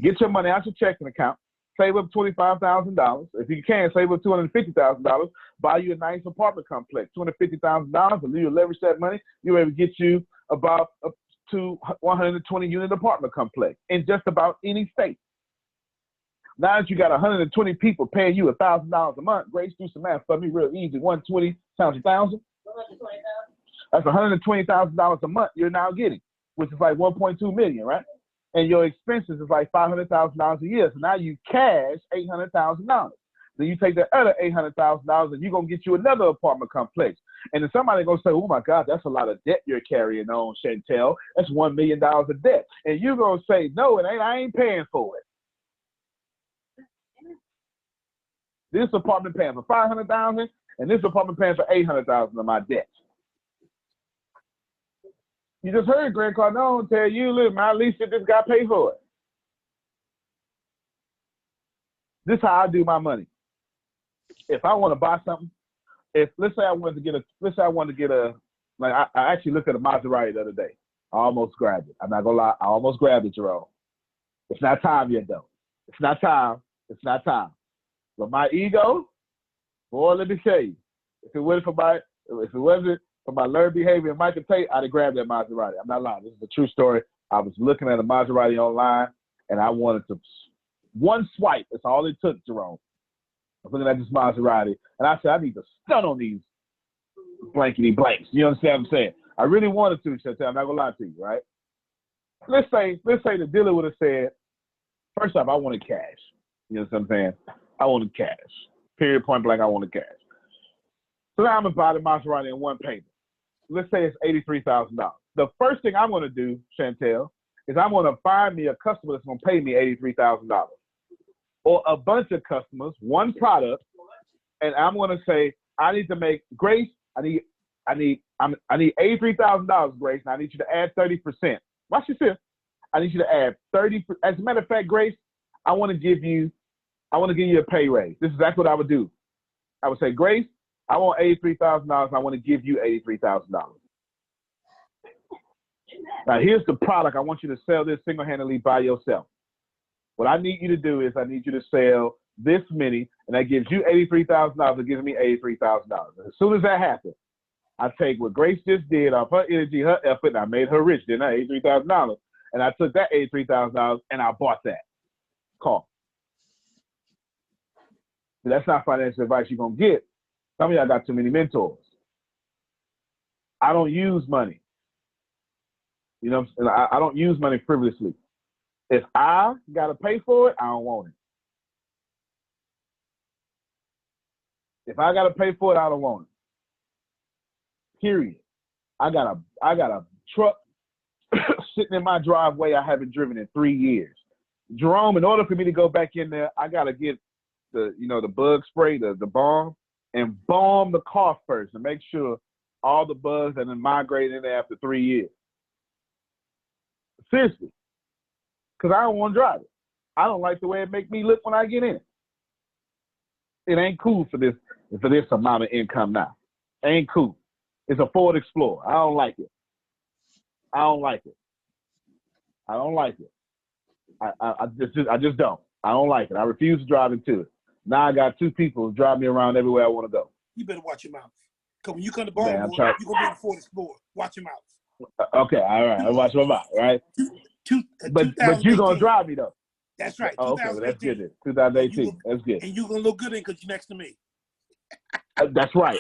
Get your money out your checking account. Save up $25,000. If you can, save up $250,000. Buy you a nice apartment complex. $250,000, and you leverage that money. You're able to get you about to 120 unit apartment complex in just about any state. Now that you got 120 people paying you $1,000 a month, Grace, do some math for me real easy. 120 times 1,000. That's $120,000 a month you're now getting, which is like 1.2 million, right? And your expenses is like $500,000 a year. So now you cash $800,000. Then you take that other $800,000 and you're going to get you another apartment complex. And then somebody going to say, oh my God, that's a lot of debt you're carrying on, Chantel. That's $1 million of debt. And you're going to say, no, it ain't. I ain't paying for it. This apartment paying for $500,000 and this apartment paying for $800,000 of my debt. You just heard Grant Cardone tell you, look, man, at least this guy pay for it. This is how I do my money. If I want to buy something, let's say I wanted to get a, like I actually looked at a Maserati the other day. I almost grabbed it. I'm not gonna lie, I almost grabbed it, Jerome. It's not time yet though. It's not time. It's not time. But my ego, boy, let me tell you, if it wasn't for my learned behavior and Michael Tate, I'd have grabbed that Maserati. I'm not lying. This is a true story. I was looking at a Maserati online, and I wanted to, one swipe, that's all it took, Jerome. I was looking at this Maserati, and I said, I need to stun on these blankety blanks. You understand what I'm saying? I really wanted to, Chantel. I'm not going to lie to you, right? Let's say the dealer would have said, first off, I wanted cash. You know what I'm saying? I wanted cash. Period, point blank, I wanted cash. So now I'm going to buy the Maserati in one payment. Let's say it's $83,000. The first thing I'm going to do, Chantel, is I'm going to find me a customer that's going to pay me $83,000. Or a bunch of customers, one product, and I'm going to say, I need to make, Grace, I need $83,000, Grace, and I need you to add 30%. Watch this here. I need you to add 30%. As a matter of fact, Grace, I want to give you a pay raise. This is exactly what I would do. I would say, Grace, I want $83,000. I want to give you $83,000. Now, here's the product. I want you to sell this single-handedly by yourself. What I need you to do is I need you to sell this many, and that gives you $83,000. It gives me $83,000. As soon as that happens, I take what Grace just did off her energy, her effort, and I made her rich, didn't I? $83,000. And I took that $83,000 and I bought that car. So that's not financial advice you're going to get. Some of y'all got too many mentors. I don't use money. You know, I don't use money frivolously. If I got to pay for it, I don't want it. If I got to pay for it, I don't want it. Period. I got a truck sitting in my driveway I haven't driven in 3 years. Jerome, in order for me to go back in there, I got to get the bug spray, the balm, and balm the car first and make sure all the bugs that have migrated in there after 3 years. Seriously. Because I don't want to drive it. I don't like the way it make me look when I get in it. It ain't cool for this amount of income now. It ain't cool. It's a Ford Explorer. I don't like it. I don't like it. I just don't. I don't like it. I refuse to drive into it. Now I got 2 people who drive me around everywhere I want to go. You better watch your mouth. Because when you come to Baltimore, you're going to be in the Ford Explorer. Watch your mouth. Okay, all right. I'll watch my mouth, right? But you're going to drive me, though. That's right. Oh, okay, well, that's good then. 2018. That's good. And you're going to look good in it because you're next to me. That's right.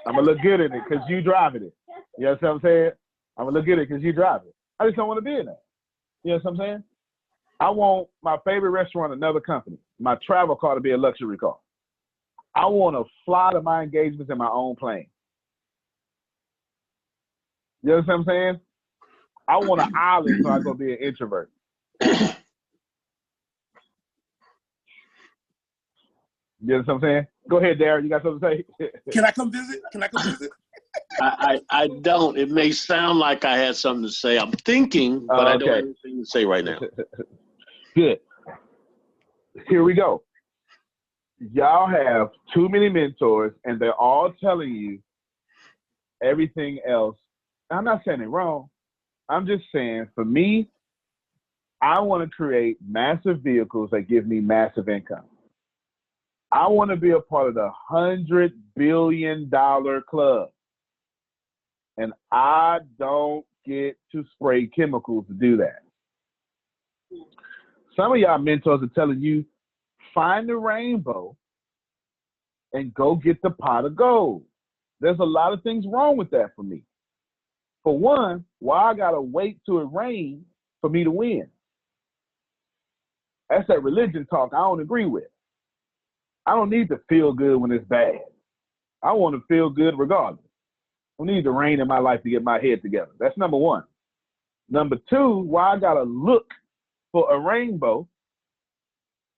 I'm going to look good in it because you driving it. You know what I'm saying? I'm going to look good in it because you driving it. I just don't want to be in that. You know what I'm saying? I want my favorite restaurant, another company. My travel car to be a luxury car. I want to fly to my engagements in my own plane. You know what I'm saying? I want an island so I go be an introvert. You know what I'm saying? Go ahead, Darren. You got something to say? Can I come visit? I don't. It may sound like I had something to say. I'm thinking, but I don't have anything to say right now. Good. Here we go. Y'all have too many mentors, and they're all telling you everything else. I'm not saying it wrong. I'm just saying, for me, I want to create massive vehicles that give me massive income. I want to be a part of the $100 billion club. And I don't get to spray chemicals to do that. Some of y'all mentors are telling you, find the rainbow and go get the pot of gold. There's a lot of things wrong with that for me. For one, why I gotta wait till it rains for me to win? That's that religion talk I don't agree with. I don't need to feel good when it's bad. I want to feel good regardless. I don't need the rain in my life to get my head together. That's number one. Number two, why I gotta look for a rainbow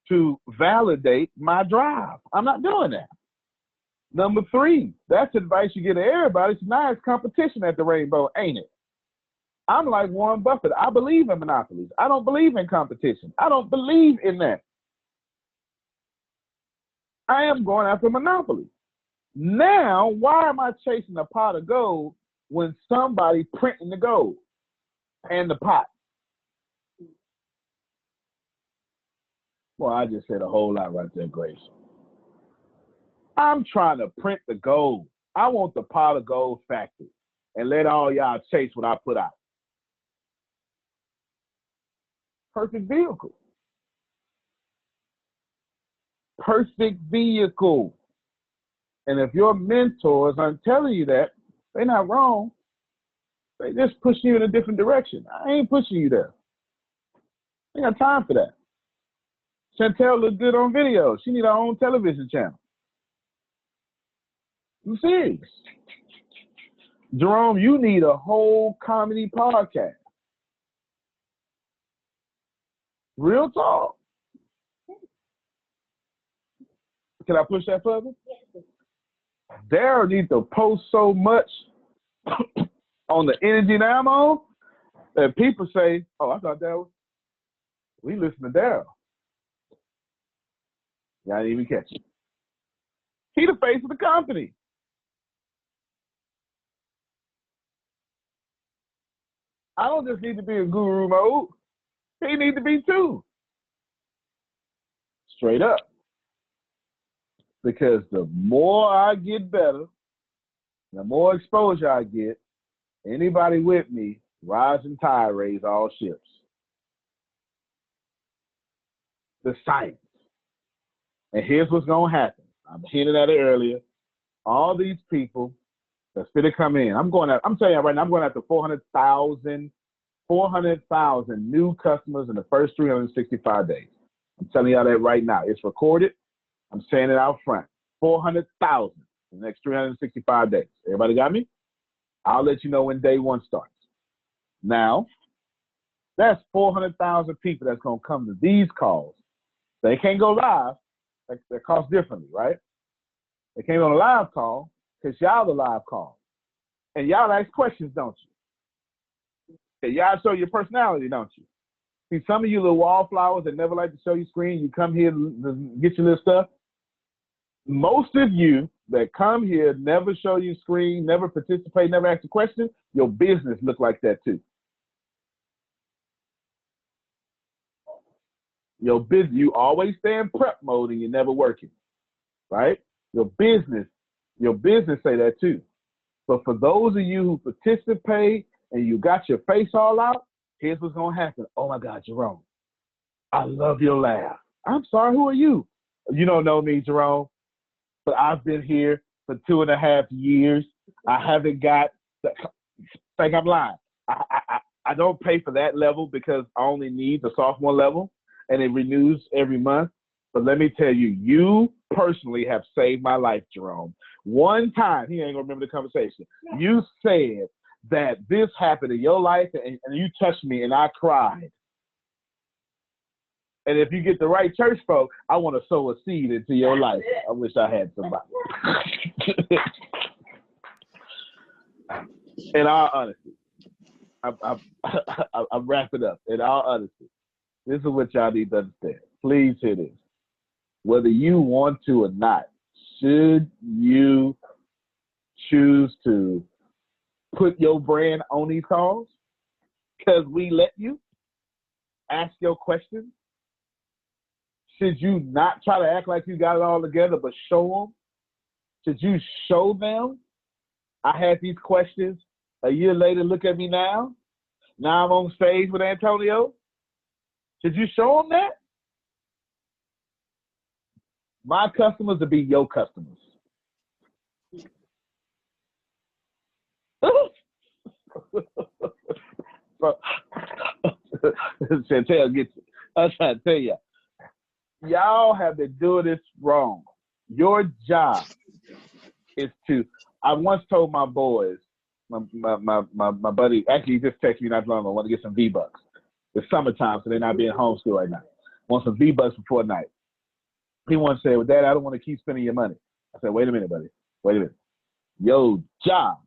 to validate my drive? I'm not doing that. Number three, that's advice you get to everybody. So now it's competition at the rainbow, ain't it? I'm like Warren Buffett. I believe in monopolies. I don't believe in competition. I don't believe in that. I am going after monopoly. Now, why am I chasing a pot of gold when somebody printing the gold and the pot? Well, I just said a whole lot right there, Grace. I'm trying to print the gold. I want the pot of gold factory and let all y'all chase what I put out. Perfect vehicle. Perfect vehicle. And if your mentors aren't telling you that, they're not wrong. They just push you in a different direction. I ain't pushing you there. I ain't got time for that. Chantel looks good on video. She need her own television channel. I'm serious. Jerome, you need a whole comedy podcast. Real talk. Can I push that further? Yes. Daryl needs to post so much on the energy that I'm on that people say, oh, I thought that was, we listen to Daryl. Y'all didn't even catch it. He the face of the company. I don't just need to be in guru mode. He needs to be too. Straight up. Because the more I get better, the more exposure I get, anybody with me, rising tide raise all ships. The science. And here's what's going to happen. I'm hinting at it earlier. All these people that's going to come in. I'm telling you right now, I'm going after 400,000 new customers in the first 365 days. I'm telling y'all that right now. It's recorded. I'm saying it out front. 400,000 in the next 365 days. Everybody got me? I'll let you know when day one starts. Now, that's 400,000 people that's going to come to these calls. They can't go live. That costs differently, right? They can't go on a live call because y'all the live call. And y'all ask questions, don't you? And y'all show your personality, don't you? See, some of you little wallflowers that never like to show your screen, you come here to get your little stuff. Most of you that come here never show your screen, never participate, never ask a question, your business look like that too. Your business, you always stay in prep mode and you're never working, right? Your business say that too. But for those of you who participate and you got your face all out, here's what's gonna happen. Oh my God, Jerome, I love your laugh. I'm sorry, who are you? You don't know me, Jerome, but I've been here for 2.5 years. I haven't got, think I'm lying. I don't pay for that level because I only need the sophomore level and it renews every month. But let me tell you, you personally have saved my life, Jerome. One time, he ain't gonna remember the conversation. You said that this happened in your life and you touched me and I cried. And if you get the right church folk, I want to sow a seed into your life. I wish I had somebody. In all honesty, I'm wrapping up. In all honesty, this is what y'all need to understand. Please hear this. Whether you want to or not, should you choose to put your brand on these calls because we let you ask your questions? Should you not try to act like you got it all together, but show them? Should you show them? I had these questions. A year later, look at me now. Now I'm on stage with Antonio. Should you show them that? My customers will be your customers. Chantel gets it. I'm trying to tell you. Y'all have been doing this wrong. Your job is to, I once told my boys, my buddy, actually he just texted me not long ago, I want to get some V-Bucks. It's summertime, so they're not being homeschooled right now. Want some V-Bucks before night. He once said, well, Dad, I don't want to keep spending your money. I said, wait a minute, buddy. Wait a minute. Your job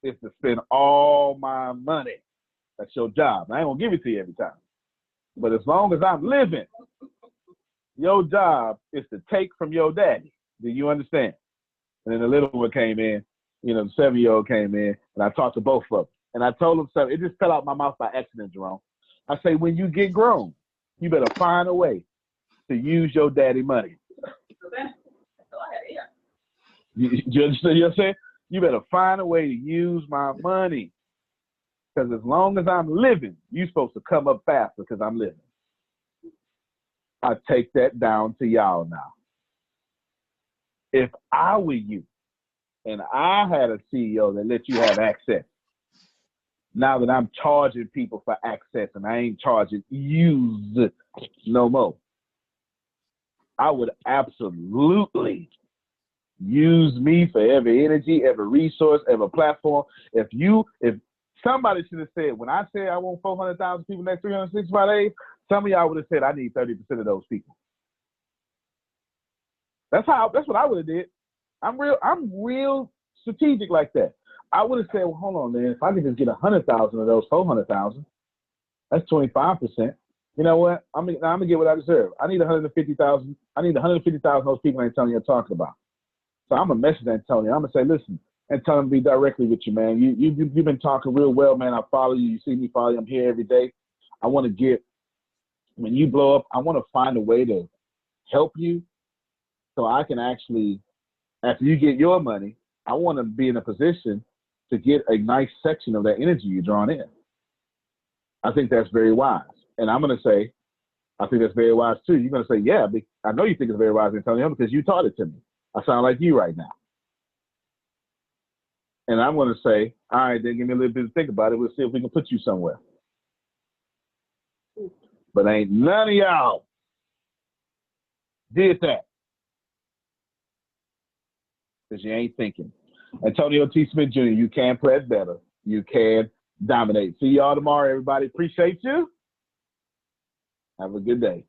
is to spend all my money. That's your job. I ain't going to give it to you every time. But as long as I'm living, your job is to take from your daddy. Do you understand? And then the little one came in, you know, the 7-year-old came in, and I talked to both of them. And I told them something. It just fell out my mouth by accident, Jerome. I say, when you get grown, you better find a way to use your daddy money. You understand what I'm saying? You better find a way to use my money. Because as long as I'm living, you're supposed to come up faster because I'm living. I take that down to y'all now. If I were you and I had a CEO that let you have access, now that I'm charging people for access and I ain't charging use no more, I would absolutely use me for every energy, every resource, every platform. If somebody should have said, when I say I want 400,000 people next 365 days, some of y'all would have said I need 30% of those people. That's what I would have did. I'm real strategic like that. I would have said, well, hold on, man. If I could just get 100,000 of those 400,000, that's 25%. You know what? I'm gonna get what I deserve. I need 150,000. I need 150,000 of those people Antonio talking about. So I'm gonna message Antonio. I'm gonna say, listen, and tell him to be directly with you, man. You've been talking real well, man. I follow you. You see me follow you. I'm here every day. I want to get, when you blow up, I want to find a way to help you So I can actually, after you get your money, I want to be in a position to get a nice section of that energy you're drawing in. I think that's very wise. And I'm going to say, I think that's very wise too. You're going to say, yeah, I know you think it's very wise, Antonio, because you taught it to me. I sound like you right now. And I'm going to say, all right, then give me a little bit to think about it. We'll see if we can put you somewhere. But ain't none of y'all did that. Because you ain't thinking. Antonio T. Smith Jr., you can play it better. You can dominate. See y'all tomorrow, everybody. Appreciate you. Have a good day.